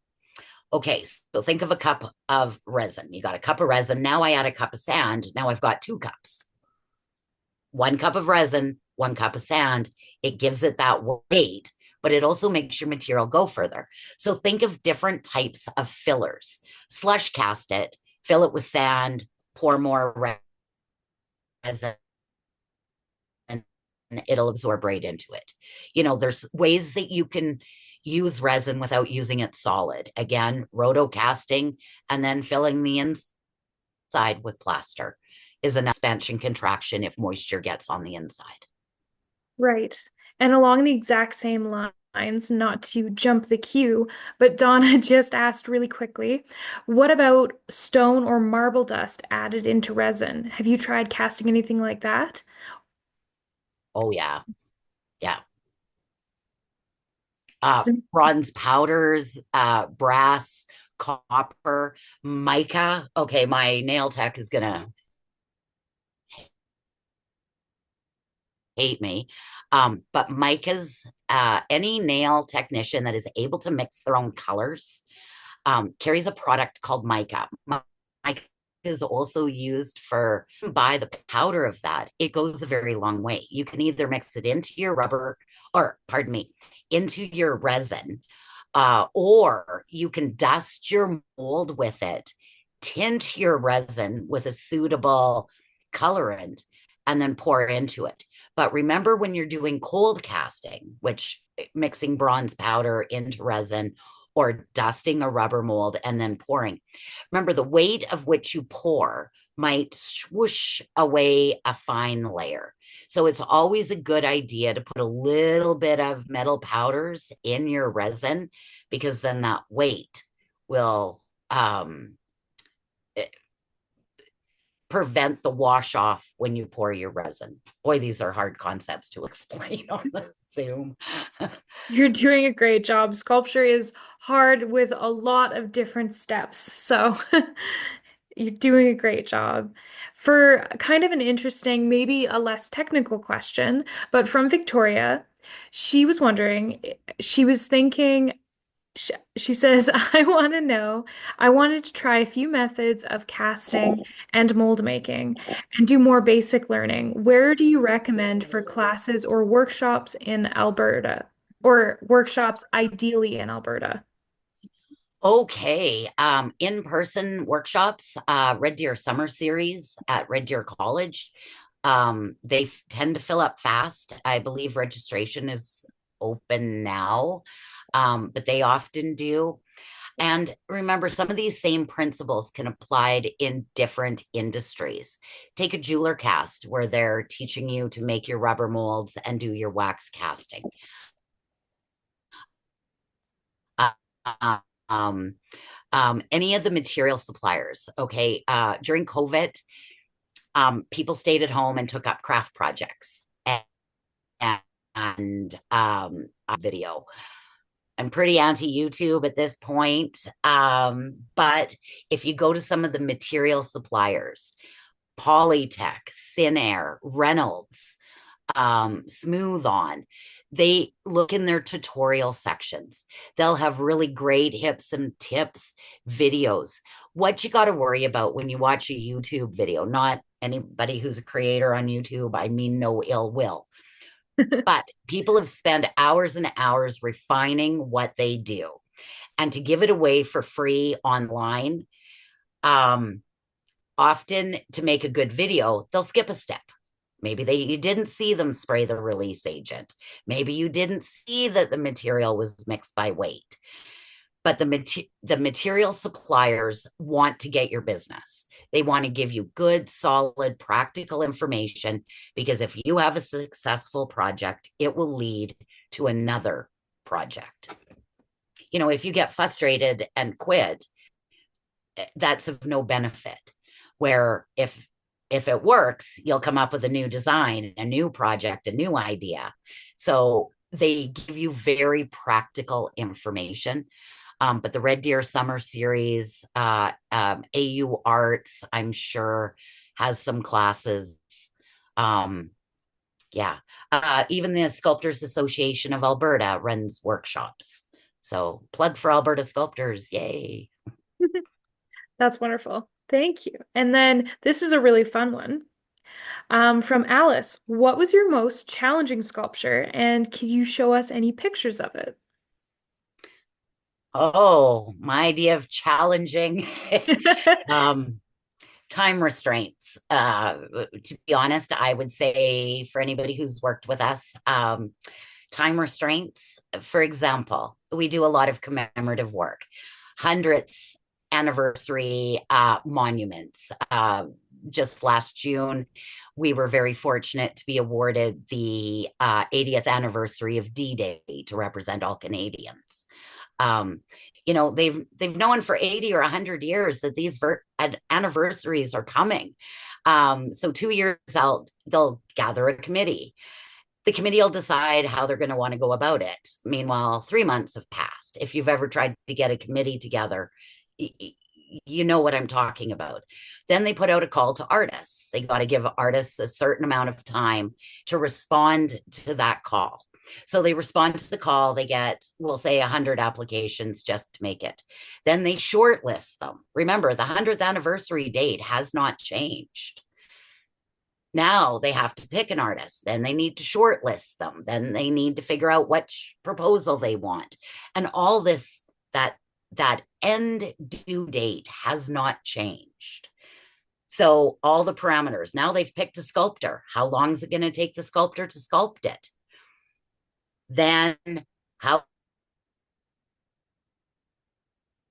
S2: Okay, so think of a cup of resin. You got a cup of resin. Now I add a cup of sand. Now I've got 2 cups. 1 cup of resin, 1 cup of sand. It gives it that weight, but it also makes your material go further. So think of different types of fillers. Slush cast it, fill it with sand, pour more resin, and it'll absorb right into it. There's ways that you can use resin without using it solid. Again, roto casting and then filling the inside with plaster is an expansion contraction if moisture gets on the inside.
S3: Right. And along the exact same lines, not to jump the queue, but Donna just asked really quickly, what about stone or marble dust added into resin? Have you tried casting anything like that?
S2: Oh, yeah. Yeah. Bronze powders, brass, copper, mica. Okay, my nail tech is going to hate me. But micas, any nail technician that is able to mix their own colors carries a product called mica. Mica is also used for buy the powder of that. It goes a very long way. You can either mix it into your rubber, or pardon me, into your resin, or you can dust your mold with it, tint your resin with a suitable colorant, and then pour into it. But remember, when you're doing cold casting, which mixing bronze powder into resin or dusting a rubber mold and then pouring, remember the weight of which you pour might swoosh away a fine layer. So it's always a good idea to put a little bit of metal powders in your resin, because then that weight will prevent the wash off when you pour your resin. Boy, these are hard concepts to explain on the Zoom.
S3: You're doing a great job. Sculpture is hard with a lot of different steps. So you're doing a great job. For kind of an interesting, maybe a less technical question, but from Victoria, she was wondering, she was thinking, she says, I want to know, I wanted to try a few methods of casting and mold making and do more basic learning. Where do you recommend for classes or workshops in Alberta, or workshops ideally in Alberta?
S2: Okay. In-person workshops, Red Deer Summer Series at Red Deer College. They tend to fill up fast. I believe registration is open now, but they often do. And remember, some of these same principles can apply in different industries. Take a jeweler cast, where they're teaching you to make your rubber molds and do your wax casting. Any of the material suppliers. Okay. During COVID, People stayed at home and took up craft projects and video. I'm pretty anti YouTube at this point. But if you go to some of the material suppliers, Polytech, Sinair, Reynolds, Smooth On, they look in their tutorial sections. They'll have really great hips and tips videos. What you got to worry about when you watch a YouTube video, not anybody who's a creator on YouTube, I mean no ill will. But people have spent hours and hours refining what they do. And to give it away for free online, often to make a good video, they'll skip a step. Maybe you didn't see them spray the release agent. Maybe you didn't see that the material was mixed by weight. But the material suppliers want to get your business. They want to give you good, solid, practical information, because if you have a successful project, it will lead to another project. You know, if you get frustrated and quit, that's of no benefit. Where if it works, you'll come up with a new design, a new project, a new idea. So they give you very practical information. But the Red Deer Summer Series, AU Arts, I'm sure, has some classes. Yeah. Even the Sculptors Association of Alberta runs workshops. So plug for Alberta sculptors. Yay.
S3: That's wonderful. Thank you. And then this is a really fun one. From Alice, what was your most challenging sculpture, and can you show us any pictures of it?
S2: Oh, my idea of challenging time restraints. To be honest, I would say for anybody who's worked with us, time restraints. For example, we do a lot of commemorative work, 100th anniversary monuments. Just last June, we were very fortunate to be awarded the 80th anniversary of D-Day to represent all Canadians. You know, they've known for 80 or 100 years that these anniversaries are coming. So 2 years out, they'll gather a committee. The committee will decide how they're going to want to go about it. Meanwhile, 3 months have passed. If you've ever tried to get a committee together, you know what I'm talking about. Then they put out a call to artists. They got to give artists a certain amount of time to respond to that call. So they respond to the call, they get, we'll say 100 applications just to make it. Then they shortlist them. Remember, the 100th anniversary date has not changed. Now they have to pick an artist, then they need to shortlist them, then they need to figure out which proposal they want. And all this, that end due date has not changed. So all the parameters, now they've picked a sculptor. How long is it going to take the sculptor to sculpt it? Then how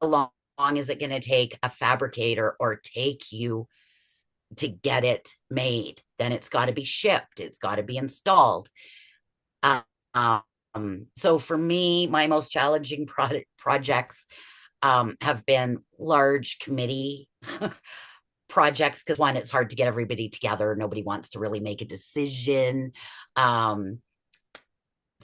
S2: long is it going to take a fabricator or take you to get it made? Then it's got to be shipped. It's got to be installed. So for me, my most challenging projects have been large committee projects, because one, it's hard to get everybody together. Nobody wants to really make a decision.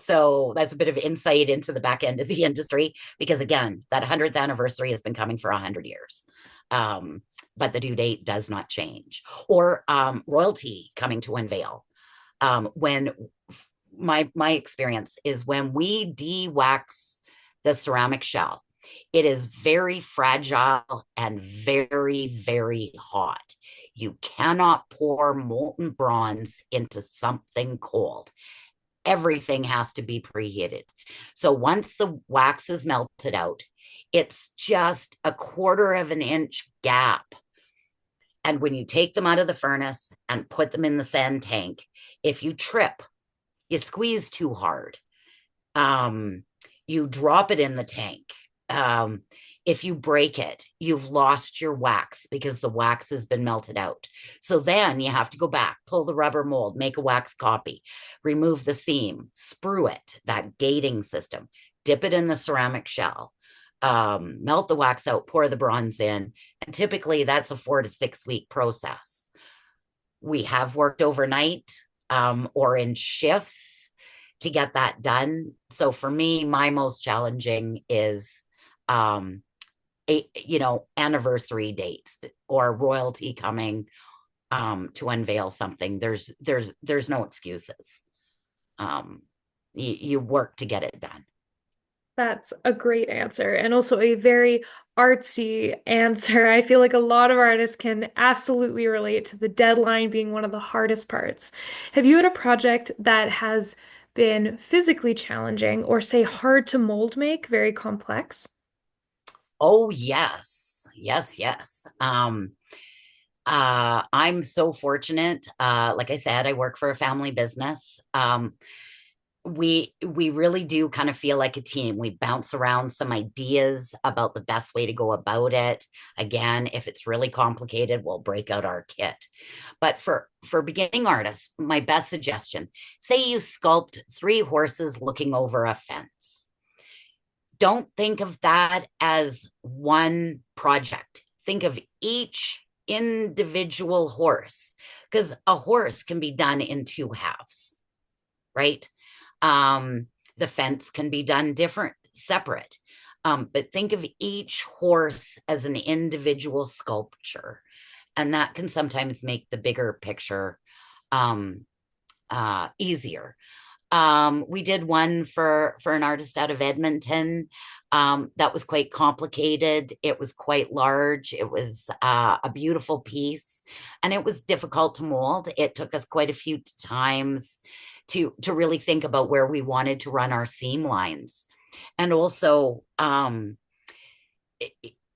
S2: So that's a bit of insight into the back end of the industry, because again, that 100th anniversary has been coming for 100 years. But the due date does not change. Or royalty coming to unveil. When my experience is when we de-wax the ceramic shell, it is very fragile and very, very hot. You cannot pour molten bronze into something cold. Everything has to be preheated. So once the wax is melted out, it's just a 1/4 of an inch gap. And when you take them out of the furnace and put them in the sand tank, if you trip, you squeeze too hard, you drop it in the tank. If you break it, you've lost your wax because the wax has been melted out. So then you have to go back, pull the rubber mold, make a wax copy, remove the seam, sprue it, that gating system, dip it in the ceramic shell, melt the wax out, pour the bronze in. And typically that's a 4 to 6 week process. We have worked overnight or in shifts to get that done. So for me, my most challenging is anniversary dates or royalty coming to unveil something. There's no excuses. You work to get it done.
S3: That's a great answer, and also a very artsy answer. I feel like a lot of artists can absolutely relate to the deadline being one of the hardest parts. Have you had a project that has been physically challenging or say hard to mold make, very complex?
S2: Oh, yes. Yes, yes. I'm so fortunate. Like I said, I work for a family business. We really do kind of feel like a team. We bounce around some ideas about the best way to go about it. Again, if it's really complicated, we'll break out our kit. But for beginning artists, my best suggestion, say you sculpt three horses looking over a fence. Don't think of that as one project. Think of each individual horse, because a horse can be done in two halves, right? The fence can be done separate. But think of each horse as an individual sculpture, and that can sometimes make the bigger picture easier. We did one for an artist out of Edmonton. That was quite complicated. It was quite large. It was a beautiful piece, and it was difficult to mold. It took us quite a few times to really think about where we wanted to run our seam lines, and also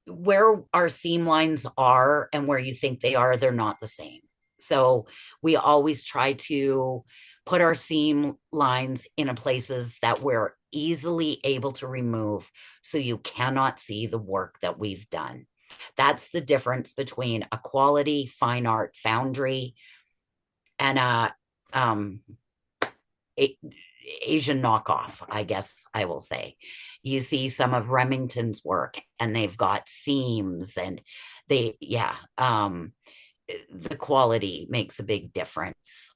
S2: where our seam lines are and where you think they are, they're not the same. So we always try to put our seam lines in places that we're easily able to remove so you cannot see the work that we've done. That's the difference between a quality fine art foundry and a Asian knockoff, I guess I will say. You see some of Remington's work and they've got seams and the quality makes a big difference.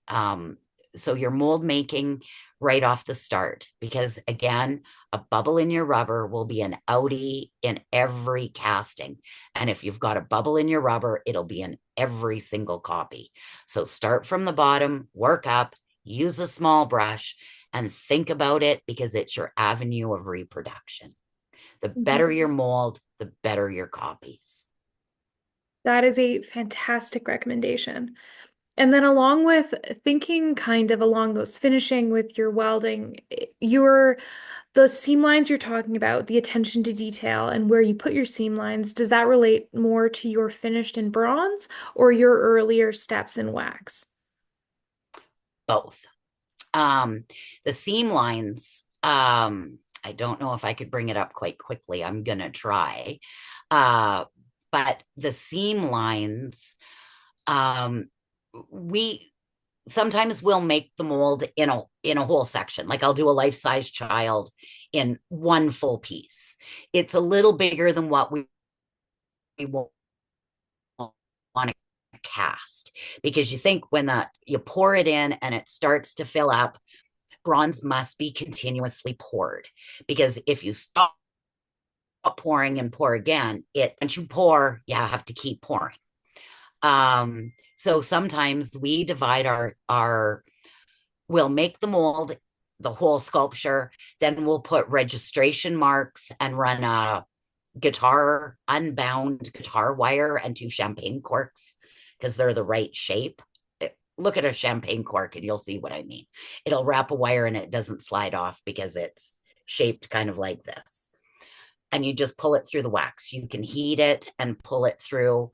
S2: So your mold making right off the start, because again, a bubble in your rubber will be an outie in every casting. And if you've got a bubble in your rubber, it'll be in every single copy. So start from the bottom, work up, use a small brush, and think about it because it's your avenue of reproduction. The better your mold, the better your copies.
S3: That is a fantastic recommendation. And then along with thinking kind of along those finishing with your welding, the seam lines you're talking about, the attention to detail and where you put your seam lines, does that relate more to your finished in bronze or your earlier steps in wax?
S2: Both. The seam lines, I don't know if I could bring it up quite quickly. I'm going to try. But the seam lines, we sometimes will make the mold in a whole section. Like I'll do a life-size child in one full piece. It's a little bigger than what we want to cast, because you think when you pour it in and it starts to fill up, bronze must be continuously poured, because if you stop pouring and pour again, once you pour, you have to keep pouring. So sometimes we divide we'll make the mold, the whole sculpture, then we'll put registration marks and run a unbound guitar wire and 2 champagne corks because they're the right shape. Look at a champagne cork and you'll see what I mean. It'll wrap a wire and it doesn't slide off because it's shaped kind of like this. And you just pull it through the wax. You can heat it and pull it through.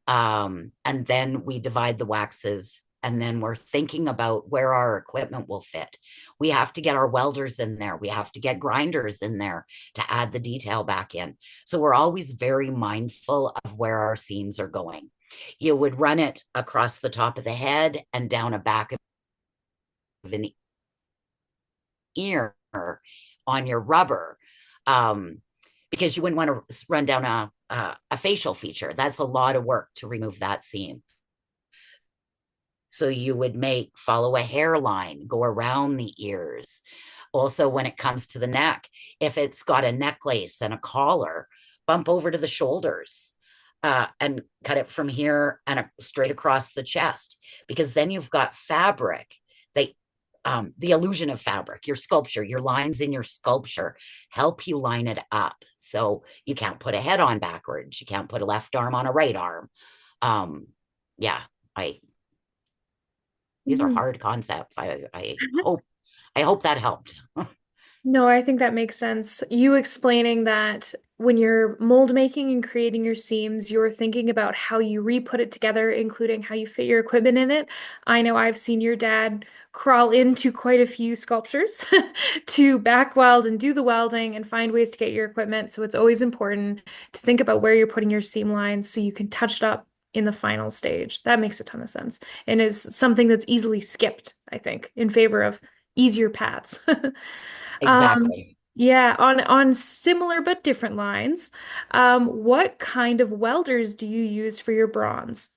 S2: And then we divide the waxes, and then we're thinking about where our equipment will fit. We have to get our welders in there. We have to get grinders in there to add the detail back in. So we're always very mindful of where our seams are going. You would run it across the top of the head and down a back of an ear on your rubber, because you wouldn't want to run down a facial feature. That's a lot of work to remove that seam. So you would follow a hairline, go around the ears. Also, when it comes to the neck, if it's got a necklace and a collar, bump over to the shoulders and cut it from here and straight across the chest, because then you've got fabric. The illusion of fabric, your sculpture, your lines in your sculpture help you line it up. So you can't put a head on backwards. You can't put a left arm on a right arm. Yeah, these are hard concepts. I hope that helped.
S3: No, I think that makes sense. You explaining that when you're mold making and creating your seams, you're thinking about how you re-put it together, including how you fit your equipment in it. I know I've seen your dad crawl into quite a few sculptures to back weld and do the welding and find ways to get your equipment. So it's always important to think about where you're putting your seam lines so you can touch it up in the final stage. That makes a ton of sense and is something that's easily skipped, I think, in favor of easier paths.
S2: Exactly.
S3: Yeah, on similar but different lines, what kind of welders do you use for your bronze?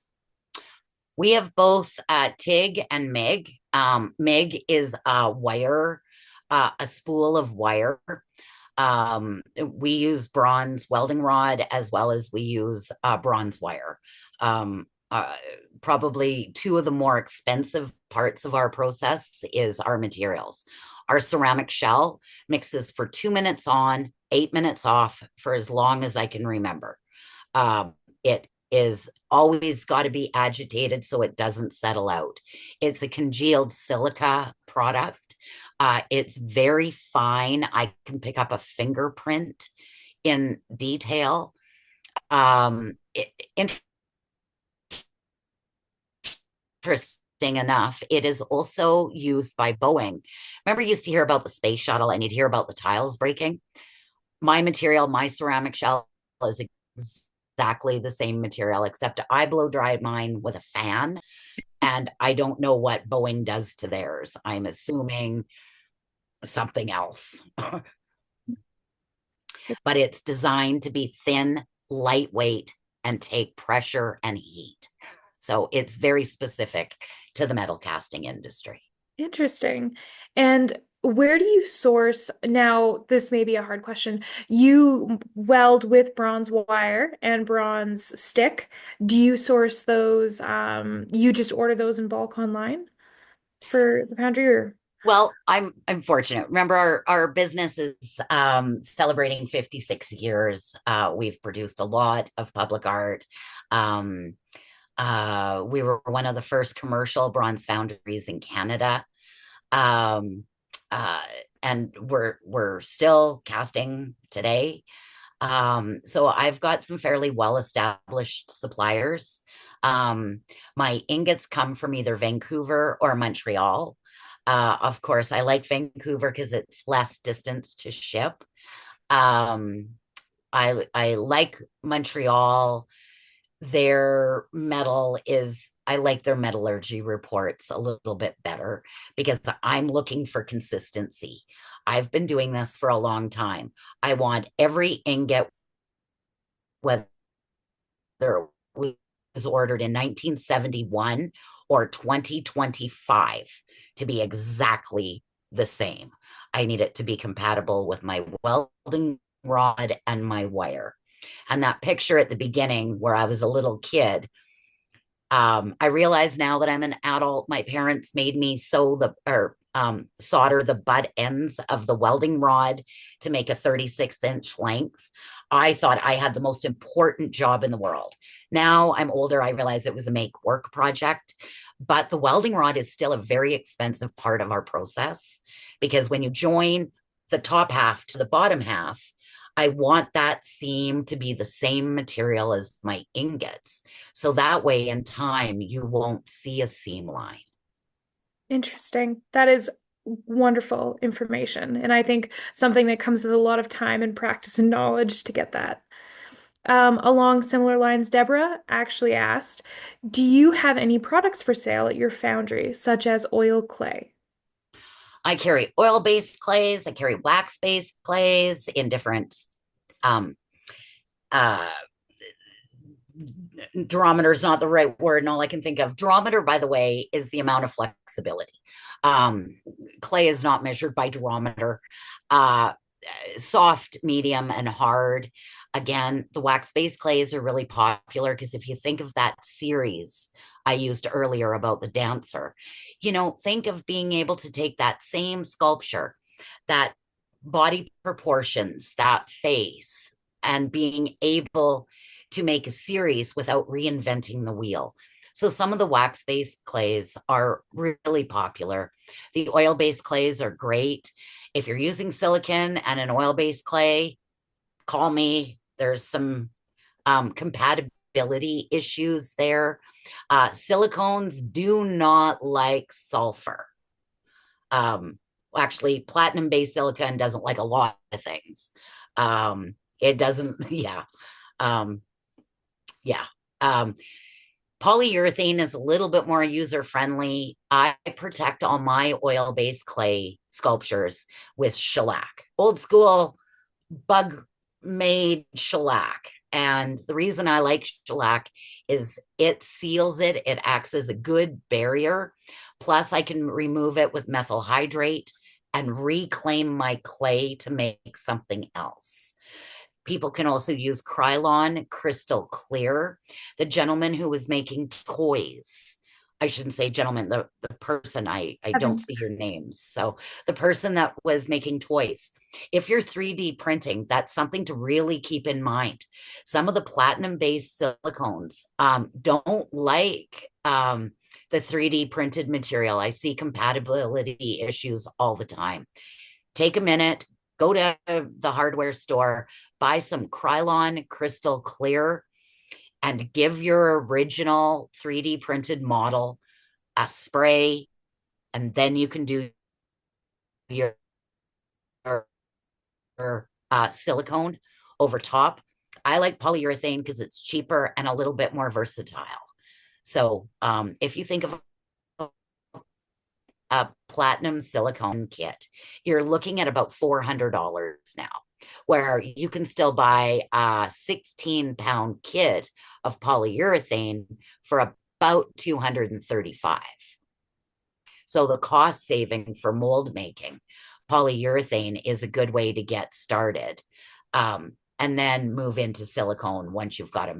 S2: We have both TIG and MIG. MIG is a wire, a spool of wire. We use bronze welding rod as well as we use bronze wire. Probably two of the more expensive parts of our process is our materials. Our ceramic shell mixes for 2 minutes on, 8 minutes off for as long as I can remember. It is always got to be agitated so it doesn't settle out. It's a congealed silica product. It's very fine. I can pick up a fingerprint in detail. Interesting enough, it is also used by Boeing. Remember, you used to hear about the space shuttle and you'd hear about the tiles breaking? My material, my ceramic shell is exactly the same material, except I blow dry mine with a fan. And I don't know what Boeing does to theirs. I'm assuming something else. But it's designed to be thin, lightweight, and take pressure and heat. So it's very specific to the metal casting industry.
S3: Interesting. And where do you source? Now, this may be a hard question. You weld with bronze wire and bronze stick. Do you source those? You just order those in bulk online for the foundry or?
S2: Well, I'm fortunate. Remember, our business is celebrating 56 years. We've produced a lot of public art. We were one of the first commercial bronze foundries in Canada. Um, uh, and we're still casting today. So I've got some fairly well-established suppliers. My ingots come from either Vancouver or Montreal. Of course, I like Vancouver because it's less distance to ship. Um, I like Montreal. Their metal is, I like their metallurgy reports a little bit better because I'm looking for consistency. I've been doing this for a long time. I want every ingot, whether it was ordered in 1971 or 2025, to be exactly the same. I need it to be compatible with my welding rod and my wire. And that picture at the beginning where I was a little kid, I realize now that I'm an adult, my parents made me solder the butt ends of the welding rod to make a 36-inch length. I thought I had the most important job in the world. Now I'm older, I realize it was a make work project, but the welding rod is still a very expensive part of our process because when you join the top half to the bottom half, I want that seam to be the same material as my ingots. So that way in time, you won't see a seam line.
S3: Interesting. That is wonderful information. And I think something that comes with a lot of time and practice and knowledge to get that. Along similar lines, Deborah actually asked, do you have any products for sale at your foundry, such as oil clay?
S2: I carry oil-based clays, I carry wax-based clays in different um, uh, durometer is not the right word, and all I can think of. Durometer, by the way, is the amount of flexibility. Clay is not measured by durometer. Soft, medium, and hard. Again, the wax-based clays are really popular because if you think of that series I used earlier about the dancer, think of being able to take that same sculpture, that body proportions, that face, and being able to make a series without reinventing the wheel. So some of the wax-based clays are really popular. The oil-based clays are great. If you're using silicone and an oil-based clay, call me. There's some compatibility issues there. Silicones do not like sulfur. Actually, platinum-based silicone doesn't like a lot of things. It doesn't, yeah. Yeah. Polyurethane is a little bit more user-friendly. I protect all my oil-based clay sculptures with shellac, old school bug-made shellac. And the reason I like shellac is it seals it. It acts as a good barrier. Plus, I can remove it with methyl hydrate and reclaim my clay to make something else. People can also use Krylon Crystal Clear. The gentleman who was making toys, I shouldn't say gentleman, the person, I don't see your names. So the person that was making toys, if you're 3D printing, that's something to really keep in mind. Some of the platinum-based silicones don't like the 3D printed material. I see compatibility issues all the time. Take a minute, go to the hardware store, buy some Krylon Crystal Clear, and give your original 3D printed model a spray, and then you can do your silicone over top. I like polyurethane because it's cheaper and a little bit more versatile. So if you think of a platinum silicone kit, you're looking at about $400 now, where you can still buy a 16-pound kit of polyurethane for about $235. So the cost saving for mold making, polyurethane is a good way to get started. And then move into silicone once you've got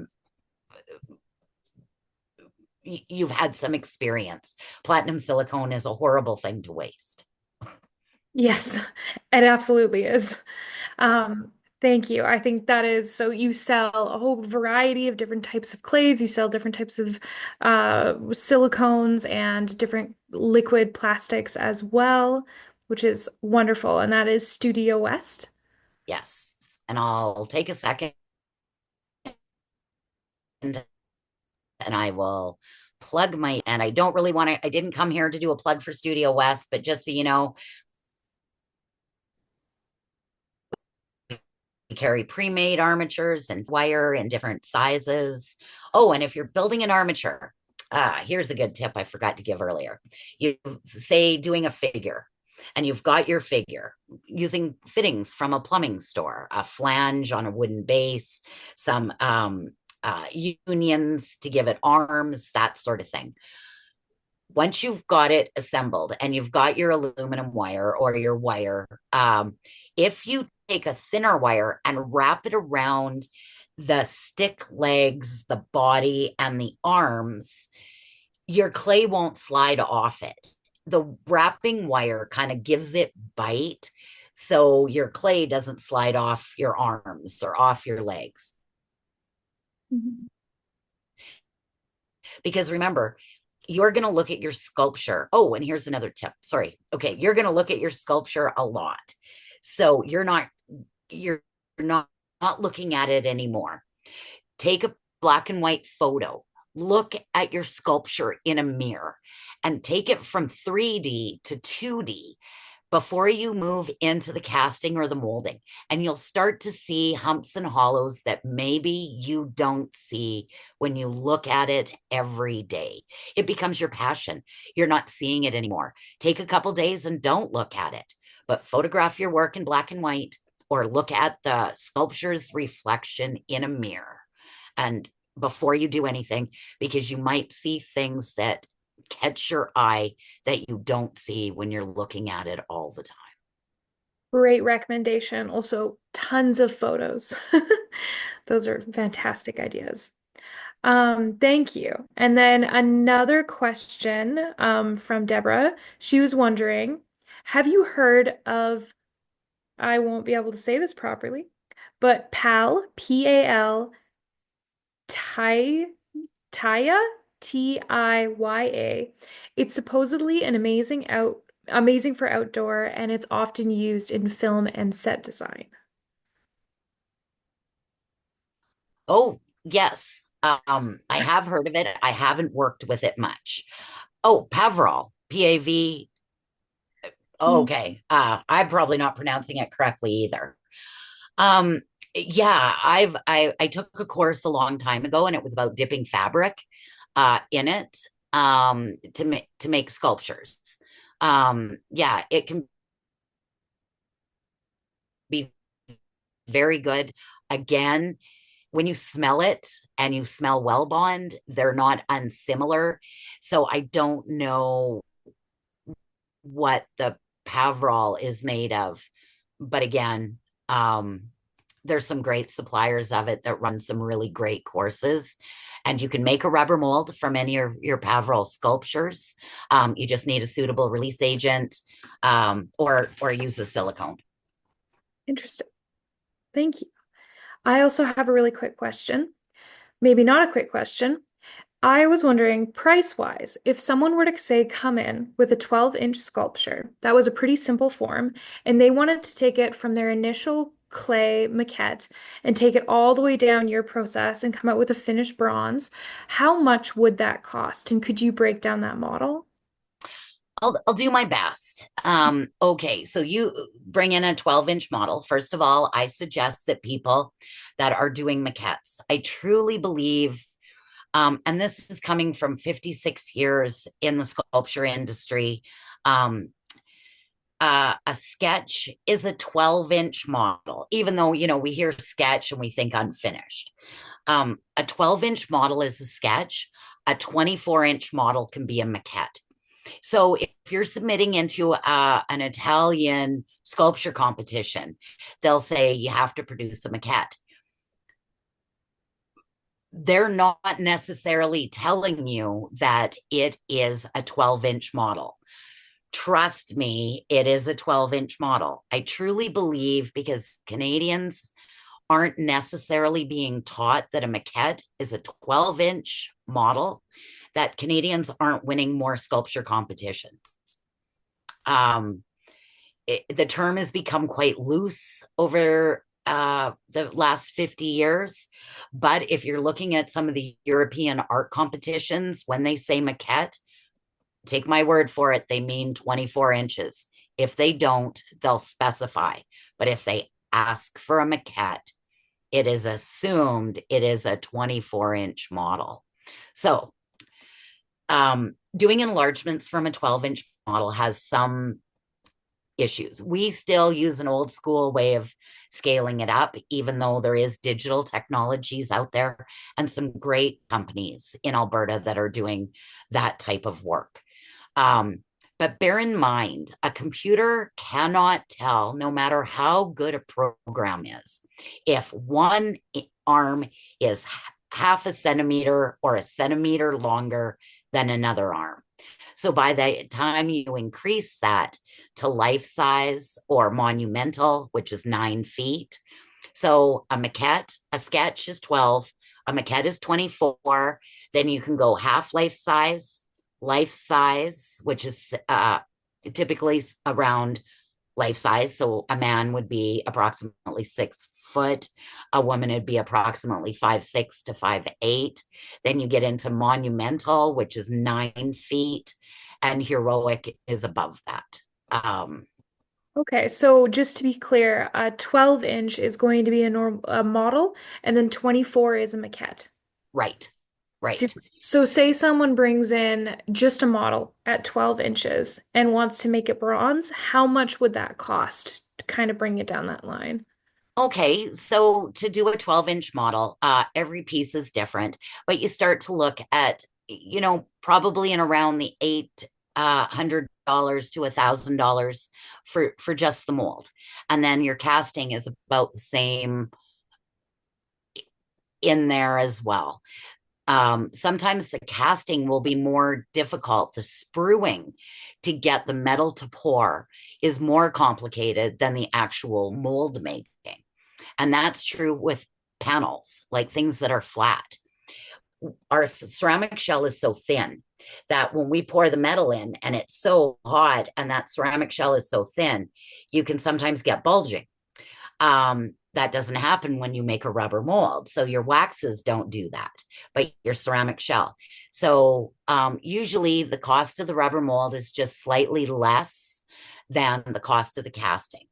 S2: you've had some experience. Platinum silicone is a horrible thing to waste.
S3: Yes, it absolutely is. Thank you. I think that is, so you sell a whole variety of different types of clays. You sell different types of silicones and different liquid plastics as well, which is wonderful. And that is Studio West.
S2: Yes. And I'll take a second and I will plug and I don't really want to, I didn't come here to do a plug for Studio West, but just so you know, we carry pre-made armatures and wire in different sizes. Oh, and if you're building an armature, here's a good tip I forgot to give earlier. You say doing a figure, and you've got your figure using fittings from a plumbing store, a flange on a wooden base, some unions to give it arms, that sort of thing. Once you've got it assembled and you've got your aluminum wire or your wire, if you take a thinner wire and wrap it around the stick legs, the body, and the arms, your clay won't slide off it. The wrapping wire kind of gives it bite, so your clay doesn't slide off your arms or off your legs.
S3: Mm-hmm.
S2: Because remember, you're going to look at your sculpture. Oh, and here's another tip. Sorry. Okay. You're going to look at your sculpture a lot. So you're not looking at it anymore. Take a black and white photo. Look at your sculpture in a mirror and take it from 3D to 2D before you move into the casting or the molding. And you'll start to see humps and hollows that maybe you don't see when you look at it every day. It becomes your passion. You're not seeing it anymore. Take a couple days and don't look at it, but photograph your work in black and white or look at the sculpture's reflection in a mirror. And before you do anything, because you might see things that catch your eye that you don't see when you're looking at it all the time.
S3: Great recommendation. Also, tons of photos. Those are fantastic ideas. Thank you. And then another question from Deborah. She was wondering, have you heard of, I won't be able to say this properly, but PAL, P-A-L, Taya, T-I-Y-A. It's supposedly an amazing for outdoor, and it's often used in film and set design.
S2: Oh, yes. I have heard of it. I haven't worked with it much. Oh, Pavrol, P-A-V. Okay. I'm probably not pronouncing it correctly either. Um, yeah, I took a course a long time ago, and it was about dipping fabric in it to make sculptures. Yeah, it can be very good. Again, when you smell it and you smell well bond, they're not unsimilar. So I don't know what the Pavrol is made of. But again, there's some great suppliers of it that run some really great courses. And you can make a rubber mold from any of your Pavrol sculptures. You just need a suitable release agent or use the silicone.
S3: Interesting. Thank you. I also have a really quick question. Maybe not a quick question. I was wondering, price-wise, if someone were to say come in with a 12-inch sculpture that was a pretty simple form, and they wanted to take it from their initial clay maquette and take it all the way down your process and come out with a finished bronze, how much would that cost? And could you break down that model?
S2: I'll do my best. Okay, so you bring in a 12-inch model. First of all, I suggest that people that are doing maquettes, I truly believe, and this is coming from 56 years in the sculpture industry, a sketch is a 12-inch model, even though, we hear sketch and we think unfinished. A 12-inch model is a sketch. A 24-inch model can be a maquette. So if you're submitting into an Italian sculpture competition, they'll say you have to produce a maquette. They're not necessarily telling you that it is a 12-inch model. Trust me, it is a 12-inch model. I truly believe, because Canadians aren't necessarily being taught that a maquette is a 12-inch model, that Canadians aren't winning more sculpture competitions. The term has become quite loose over the last 50 years. But if you're looking at some of the European art competitions, when they say maquette, take my word for it, they mean 24 inches. If they don't, they'll specify. But if they ask for a maquette, it is assumed it is a 24-inch model. So doing enlargements from a 12-inch model has some issues. We still use an old school way of scaling it up, even though there is digital technologies out there and some great companies in Alberta that are doing that type of work. But bear in mind, a computer cannot tell, no matter how good a program is, if one arm is half a centimeter or a centimeter longer than another arm. So by the time you increase that to life size or monumental, which is 9 feet, so a sketch is 12, a maquette is 24, then you can go half life size, which is typically around life size. So a man would be approximately 6 foot. A woman would be approximately 5'6" to 5'8". Then you get into monumental, which is 9 feet, and heroic is above that.
S3: Okay, so just to be clear, a 12-inch is going to be a model, and then 24 is a maquette.
S2: Right.
S3: So say someone brings in just a model at 12 inches and wants to make it bronze, how much would that cost to kind of bring it down that line?
S2: Okay, so to do a 12-inch model, every piece is different, but you start to look at, probably in around the $800 to $1,000 for just the mold. And then your casting is about the same in there as well. Sometimes the casting will be more difficult. The spruing to get the metal to pour is more complicated than the actual mold making. And that's true with panels, like things that are flat. Our ceramic shell is so thin that when we pour the metal in and it's so hot and that ceramic shell is so thin, you can sometimes get bulging. That doesn't happen when you make a rubber mold. So your waxes don't do that, but your ceramic shell. So usually the cost of the rubber mold is just slightly less than the cost of the casting.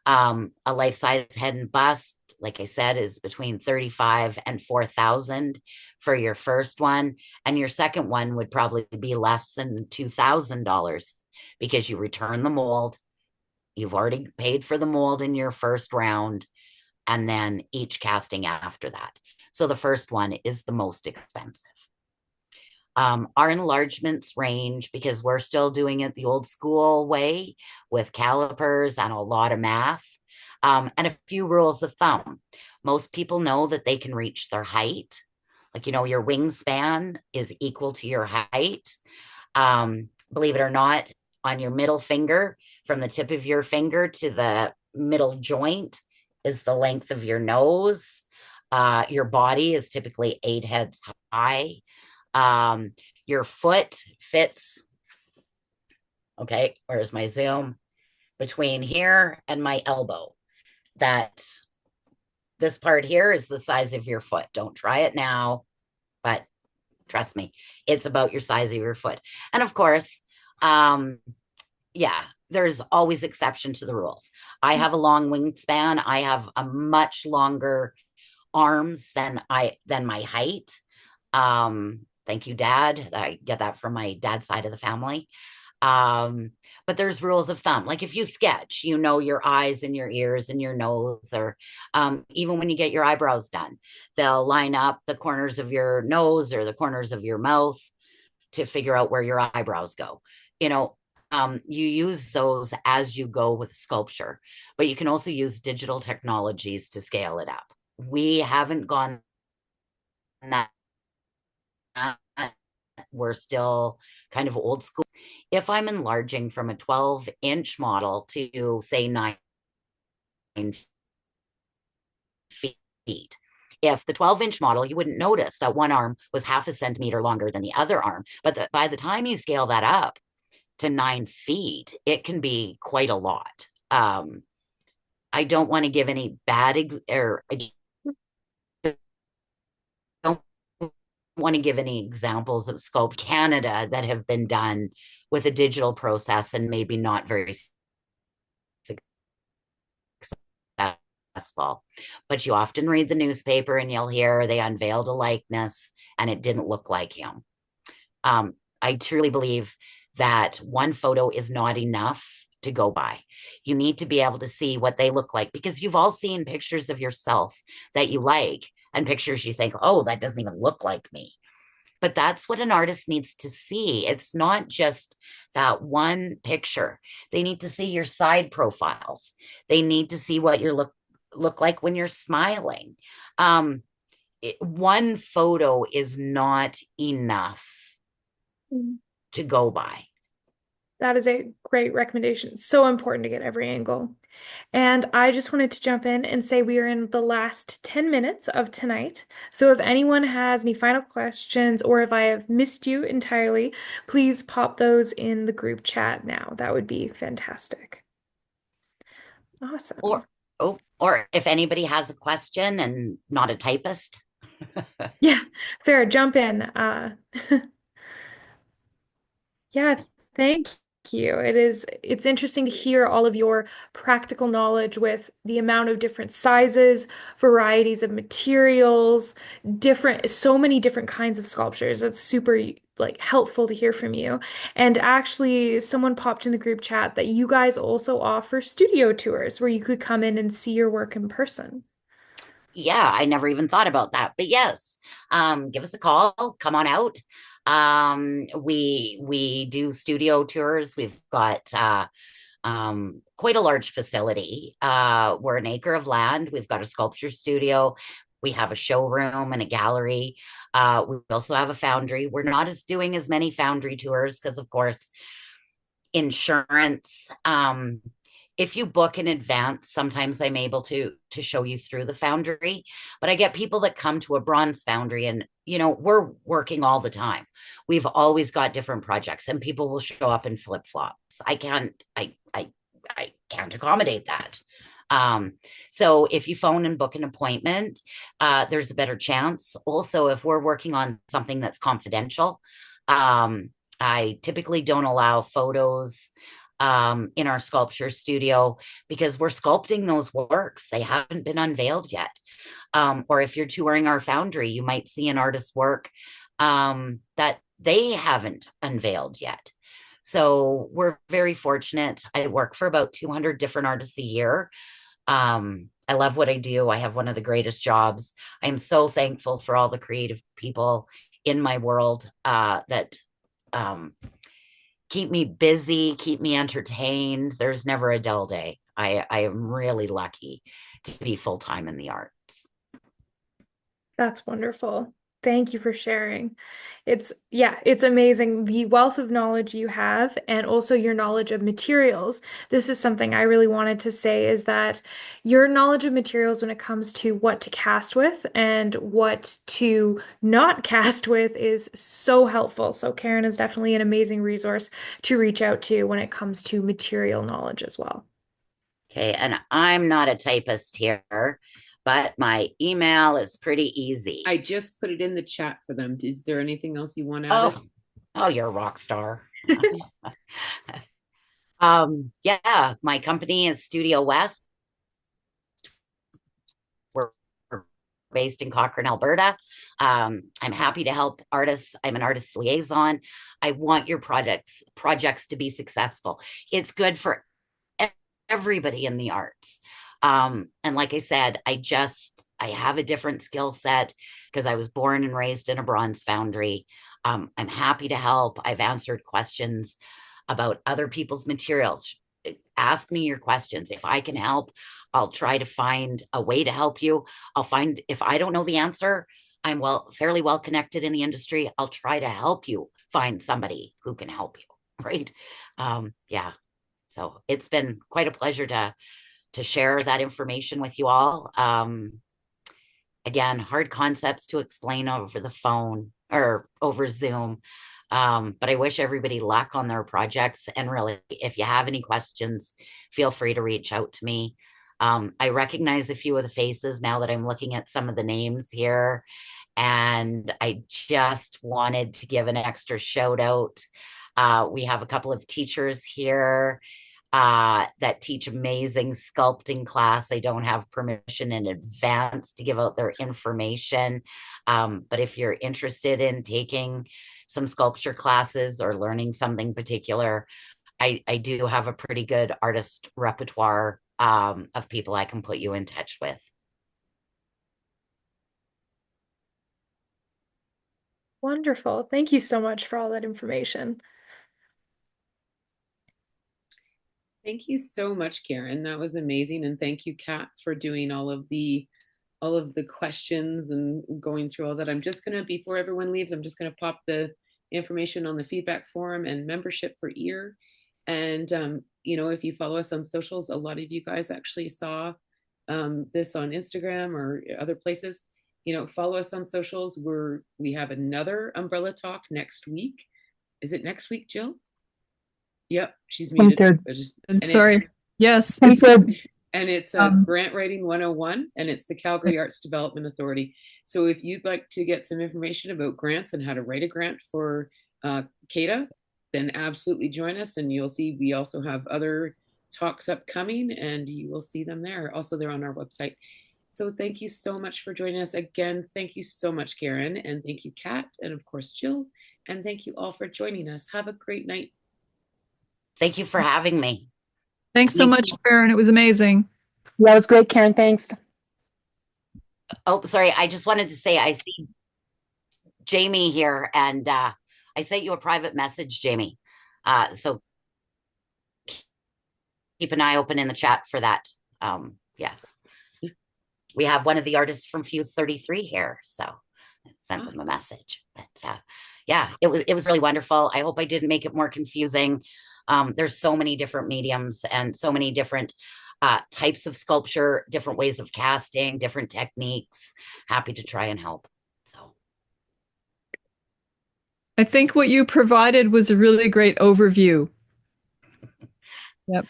S2: A life-size head and bust, like I said, is between 35 and 4,000 for your first one. And your second one would probably be less than $2,000 because you return the mold. You've already paid for the mold in your first round, and then each casting after that. So the first one is the most expensive. Our enlargements range because we're still doing it the old school way with calipers and a lot of math, and a few rules of thumb. Most people know that they can reach their height. Like, your wingspan is equal to your height. Believe it or not, on your middle finger, from the tip of your finger to the middle joint is the length of your nose. Your body is typically 8 heads high. Your foot fits, okay, where's my zoom? Between here and my elbow. That this part here is the size of your foot. Don't try it now, but trust me, it's about your size of your foot. And of course, there's always exception to the rules. I have a long wingspan. I have a much longer arms than my height. Thank you, Dad. I get that from my dad's side of the family. But there's rules of thumb. Like if you sketch, your eyes and your ears and your nose, or even when you get your eyebrows done, they'll line up the corners of your nose or the corners of your mouth to figure out where your eyebrows go. You use those as you go with sculpture, but you can also use digital technologies to scale it up. We haven't gone that. We're still kind of old school. If I'm enlarging from a 12-inch model to, say, 9 feet, if the 12-inch model, you wouldn't notice that one arm was half a centimeter longer than the other arm. But by the time you scale that up to 9 feet, it can be quite a lot. I don't want to give any bad or I don't want to give any examples of Sculpt Canada that have been done with a digital process and maybe not very successful. But you often read the newspaper and you'll hear they unveiled a likeness and it didn't look like him. I truly believe that one photo is not enough to go by. You need to be able to see what they look like, because you've all seen pictures of yourself that you like and pictures you think, oh, that doesn't even look like me. But that's what an artist needs to see. It's not just that one picture. They need to see your side profiles. They need to see what you look like when you're smiling. One photo is not enough to go by.
S3: That is a great recommendation. So important to get every angle. And I just wanted to jump in and say we are in the last 10 minutes of tonight. So if anyone has any final questions or if I have missed you entirely, please pop those in the group chat now. That would be fantastic. Awesome.
S2: Or if anybody has a question and not a typist.
S3: Yeah, fair. Jump in. Yeah, thank you. It's interesting to hear all of your practical knowledge with the amount of different sizes, varieties of materials, so many different kinds of sculptures. It's super like helpful to hear from you. And actually, someone popped in the group chat that you guys also offer studio tours where you could come in and see your work in person.
S2: Yeah, I never even thought about that. But yes, give us a call, come on out. We do studio tours. We've got quite a large facility. We're an acre of land. We've got a sculpture studio. We have a showroom and a gallery. We also have a foundry. We're not doing as many foundry tours because, of course, insurance. If you book in advance, sometimes I'm able to show you through the foundry, but I get people that come to a bronze foundry and we're working all the time. We've always got different projects and people will show up in flip-flops. I can't accommodate that. So if you phone and book an appointment, there's a better chance. Also, if we're working on something that's confidential, I typically don't allow photos in our sculpture studio because we're sculpting those works. They haven't been unveiled yet. Or if you're touring our foundry, you might see an artist's work that they haven't unveiled yet. So we're very fortunate. I work for about 200 different artists a year. I love what I do. I have one of the greatest jobs. I am so thankful for all the creative people in my world that keep me busy, keep me entertained. There's never a dull day. I am really lucky to be full time in the arts.
S3: That's wonderful. Thank you for sharing. It's amazing the wealth of knowledge you have and also your knowledge of materials. This is something I really wanted to say is that your knowledge of materials when it comes to what to cast with and what to not cast with is so helpful. So Karen is definitely an amazing resource to reach out to when it comes to material knowledge as well.
S2: Okay, and I'm not a typist here, but my email is pretty easy.
S1: I just put it in the chat for them. Is there anything else you want
S2: Oh,
S1: added?
S2: oh, you're a rock star. Yeah, my company is Studio West. We're based in Cochrane, Alberta. I'm happy to help artists. I'm an artist liaison. I want your projects to be successful. It's good for everybody in the arts. And like I said, I have a different skill set because I was born and raised in a bronze foundry. I'm happy to help. I've answered questions about other people's materials. Ask me your questions. If I can help, I'll try to find a way to help you. I'll find if I don't know the answer, I'm fairly well connected in the industry. I'll try to help you find somebody who can help you. Right. Yeah. So it's been quite a pleasure to share that information with you all. Again, hard concepts to explain over the phone or over Zoom. But I wish everybody luck on their projects. And really, if you have any questions, feel free to reach out to me. I recognize a few of the faces now that I'm looking at some of the names here. And I just wanted to give an extra shout out. We have a couple of teachers here that teach amazing sculpting class. I don't have permission in advance to give out their information. But if you're interested in taking some sculpture classes or learning something particular, I do have a pretty good artist repertoire of people I can put you in touch with.
S3: Wonderful. Thank you so much for all that information.
S1: Thank you so much, Karen. That was amazing. And thank you, Kat, for doing all of the questions and going through all that. I'm just gonna, before everyone leaves, I'm just gonna pop the information on the feedback forum and membership for EAR. And if you follow us on socials, a lot of you guys actually saw this on Instagram or other places. Follow us on socials. We have another umbrella talk next week. Is it next week, Jill? Yep, she's muted.
S4: 23rd.
S1: And
S5: sorry. Yes.
S1: It's Grant Writing 101, and it's the Calgary Arts Development Authority. So if you'd like to get some information about grants and how to write a grant for CADA, then absolutely join us. And you'll see we also have other talks upcoming, and you will see them there. Also, they're on our website. So thank you so much for joining us again. Thank you so much, Karen, and thank you, Kat, and of course, Jill. And thank you all for joining us. Have a great night.
S2: Thank you for having me.
S5: Thanks so much, Karen. It was amazing.
S4: Yeah, it was great, Karen. Thanks.
S2: Oh, sorry. I just wanted to say I see Jamie here, and I sent you a private message, Jamie. So keep an eye open in the chat for that. Yeah. We have one of the artists from Fuse 33 here, so I sent them a message. But yeah, it was really wonderful. I hope I didn't make it more confusing. There's so many different mediums and so many different types of sculpture, different ways of casting, different techniques. Happy to try and help. So
S5: I think what you provided was a really great overview. Yep.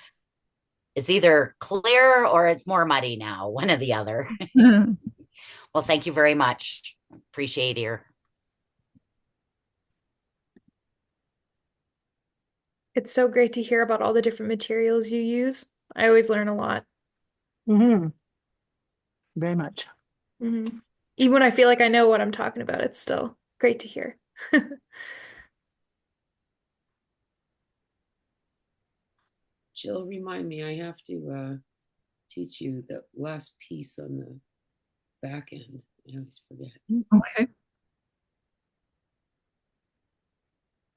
S2: it's either clear or it's more muddy now, one or the other. Well, thank you very much. Appreciate it.
S3: It's so great to hear about all the different materials you use. I always learn a lot.
S4: Mm-hmm. Very much.
S3: Mm-hmm. Even when I feel like I know what I'm talking about, it's still great to hear.
S1: Jill, remind me, I have to teach you the last piece on the back end. I always forget.
S5: Okay.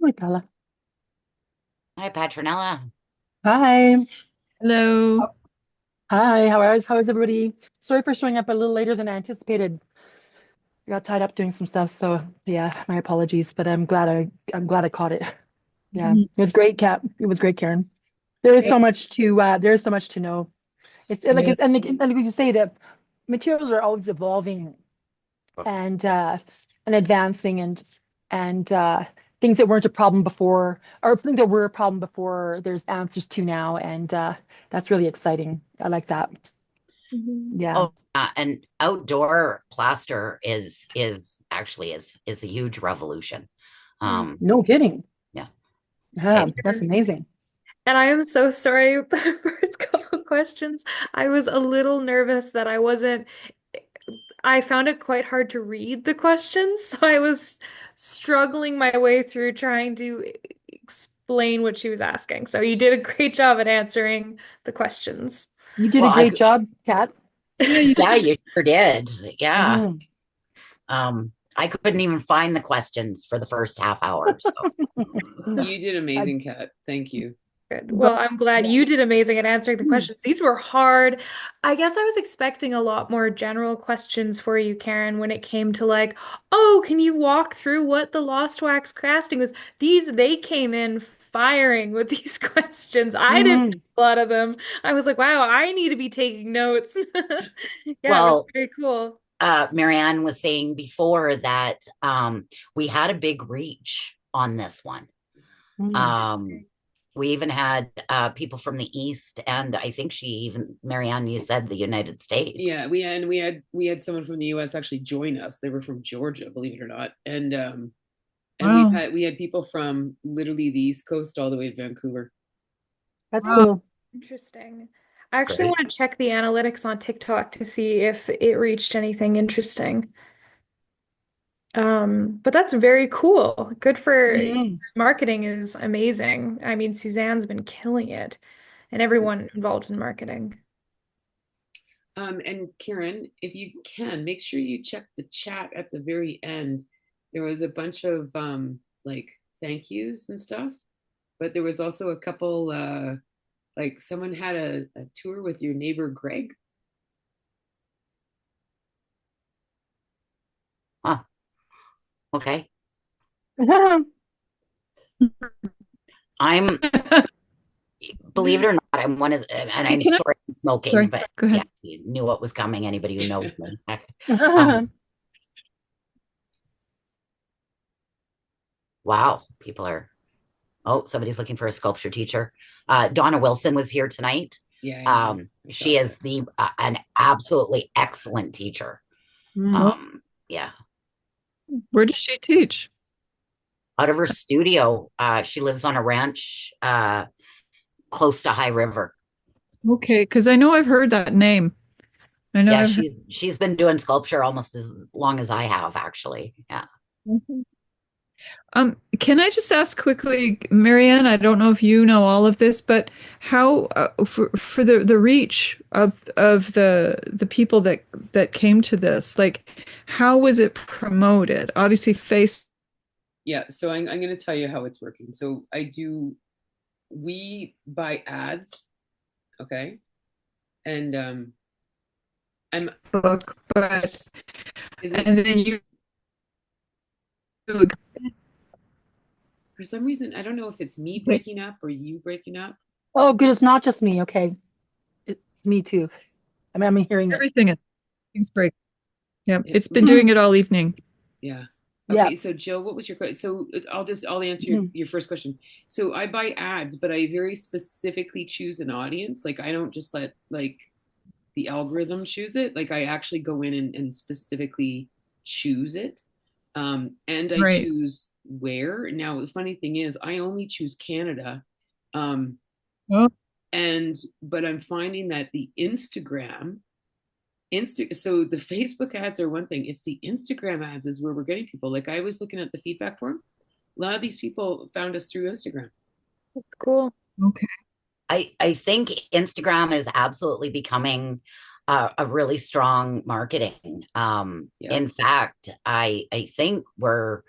S4: Hi, Paula.
S2: Hi, Patronella.
S4: Hi.
S5: Hello.
S4: Hi. How is everybody? Sorry for showing up a little later than I anticipated. I got tied up doing some stuff, so yeah, my apologies. But I'm glad I caught it. Yeah, it was great, Kat. It was great, Karen. There's so much to know. It's like
S5: Yes.
S4: and like you say that materials are always evolving and advancing and things that weren't a problem before or things that were a problem before there's answers to now, and that's really exciting. I like that. Yeah.
S2: Oh, and outdoor plaster is actually is a huge revolution.
S4: No kidding.
S2: Yeah.
S4: Yeah, that's amazing.
S3: And I am so sorry with the first couple of questions. I was a little nervous that I found it quite hard to read the questions, so I was struggling my way through trying to explain what she was asking. So you did a great job at answering the questions.
S4: You did
S2: Well,
S4: a great job, Kat.
S2: Yeah, you sure did. Yeah.
S4: Mhm.
S2: I couldn't even find the questions for the first half hour. So.
S1: You did amazing, Kat. Thank you.
S3: Good. Well, I'm glad you did amazing at answering the questions. These were hard. I guess I was expecting a lot more general questions for you, Karen, when it came to like, oh, can you walk through what the lost wax casting was? They came in firing with these questions. I didn't know a lot of them. I was like, wow, I need to be taking notes. Yeah, it was
S2: Well,
S3: very cool.
S2: Marianne was saying before that we had a big reach on this one. We even had people from the East, and I think Marianne, you said the United States.
S1: Yeah, we had someone from the US actually join us. They were from Georgia, believe it or not. And
S5: Wow.
S1: we had people from literally the East Coast all the way to Vancouver.
S4: That's cool.
S3: Interesting. I actually want to check the analytics on TikTok to see if it reached anything interesting. But that's very cool. Good for marketing is amazing. I mean, Suzanne's been killing it, and everyone involved in marketing.
S1: And Karen, if you can, make sure you check the chat at the very end. There was a bunch of like thank yous and stuff, but there was also a couple like someone had a tour with your neighbor Greg.
S2: Huh. Okay. Believe it or not, I'm one of the, and I'm sorry I'm smoking,
S5: Sorry.
S2: but
S5: Go ahead.
S2: yeah, you knew what was coming. Anybody who knows me. Wow, somebody's looking for a sculpture teacher. Donna Wilson was here tonight.
S1: Yeah.
S2: She is an absolutely excellent teacher. Yeah.
S5: Where does she teach?
S2: out of her studio. She lives on a ranch close to High River.
S5: Okay, because I know I've heard that name. I know
S2: Yeah,
S5: I've heard.
S2: she's been doing sculpture almost as long as I have, actually. Yeah.
S5: Mhm. Can I just ask quickly, Marianne? I don't know if you know all of this, but how for the reach of the people that came to this, like how was it promoted? Obviously, face.
S1: Yeah, so I'm going to tell you how it's working. So we buy ads, okay? And I'm,
S5: Facebook, but
S1: is it,
S5: and then you
S1: for some reason, I don't know if it's me
S5: okay,
S1: breaking up or you breaking up.
S4: Oh, good. It's not just me. Okay. It's me too. I'm hearing it.
S5: everything things break. Yeah,
S1: It,
S5: it's been doing it all evening.
S1: yeah.
S4: Yeah.
S1: Okay, so Jill, what was your question? So I'll answer
S4: Mhm.
S1: your first question. So I buy ads, but I very specifically choose an audience. Like I don't just let like the algorithm choose it. Like I actually go in and specifically choose it. And I
S5: Right.
S1: choose where. Now the funny thing is I only choose Canada. Um,
S5: Oh,
S1: but I'm finding that the so the Facebook ads are one thing. It's the Instagram ads is where we're getting people. Like I was looking at the feedback form. A lot of these people found us through Instagram.
S3: That's cool.
S5: okay.
S2: I think Instagram is absolutely becoming a really strong marketing.
S1: Yeah.
S2: In fact, I think we're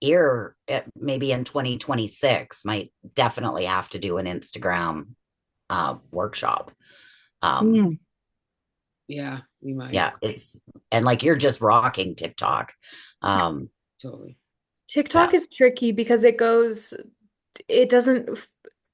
S2: here maybe in 2026 might definitely have to do an Instagram workshop. Um,
S4: Mm.
S1: Yeah, we might.
S2: yeah, it's and like you're just rocking TikTok. Um,
S1: Totally.
S2: yeah,
S3: TikTok is tricky because it doesn't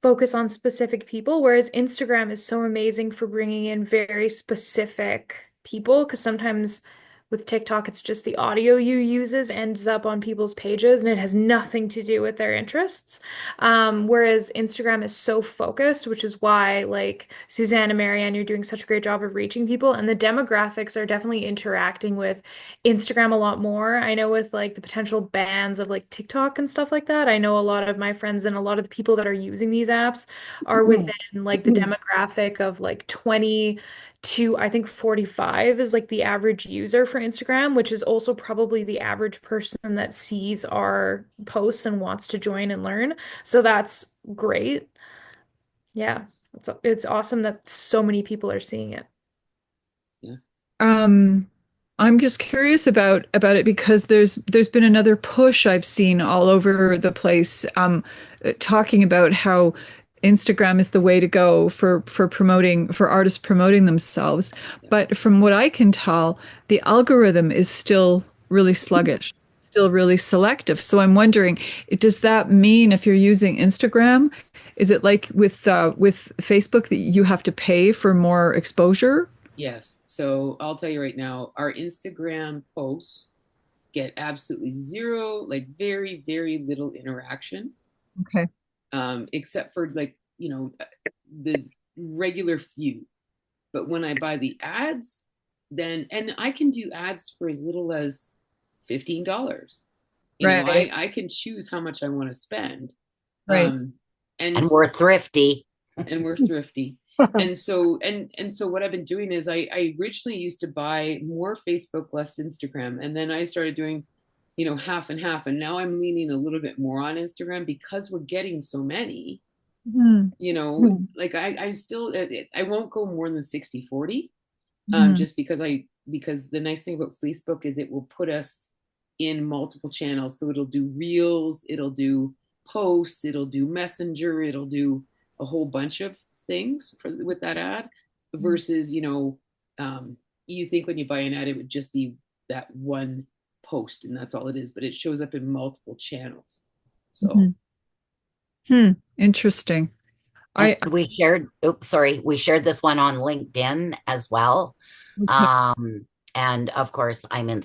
S3: focus on specific people, whereas Instagram is so amazing for bringing in very specific people. Because sometimes with TikTok, it's just the audio you uses ends up on people's pages and it has nothing to do with their interests. Whereas Instagram is so focused, which is why, like Suzanne and Marianne, you're doing such a great job of reaching people, and the demographics are definitely interacting with Instagram a lot more. I know with like the potential bans of like TikTok and stuff like that, I know a lot of my friends and a lot of the people that are using these apps are within like the demographic of like 20 to I think 45 is like the average user for Instagram, which is also probably the average person that sees our posts and wants to join and learn. So that's great. Yeah. It's awesome that so many people are seeing it.
S1: Yeah.
S5: Um, I'm just curious about it because there's been another push I've seen all over the place, talking about how Instagram is the way to go for artists promoting themselves.
S1: Yeah.
S5: But from what I can tell, the algorithm is still really sluggish, still really selective. So I'm wondering, does that mean if you're using Instagram, is it like with Facebook that you have to pay for more exposure?
S1: Yes. So I'll tell you right now, our Instagram posts get absolutely zero, like very, very little interaction,
S5: Okay.
S1: except for like, the regular few. But when I buy the ads, then, and I can do ads for as little as $15.
S5: Right.
S1: I can choose how much I want to spend.
S5: Right.
S1: Um, and
S2: and we're thrifty.
S1: and we're thrifty. And so what I've been doing is I originally used to buy more Facebook, less Instagram. And then I started doing, half and half. And now I'm leaning a little bit more on Instagram because we're getting so many,
S5: Mhm.
S1: like I still, I won't go more than 60/40.
S5: Mhm.
S1: Just because the nice thing about Facebook is it will put us in multiple channels. So it'll do reels, it'll do posts, it'll do messenger, it'll do a whole bunch of things with that ad versus, you think when you buy an ad, it would just be that one post and that's all it is, but it shows up in multiple channels. So
S5: Mhm. Hmm. Interesting.
S2: And
S5: I
S2: we shared this one on LinkedIn as well.
S5: okay.
S2: Um, and of course, I'm in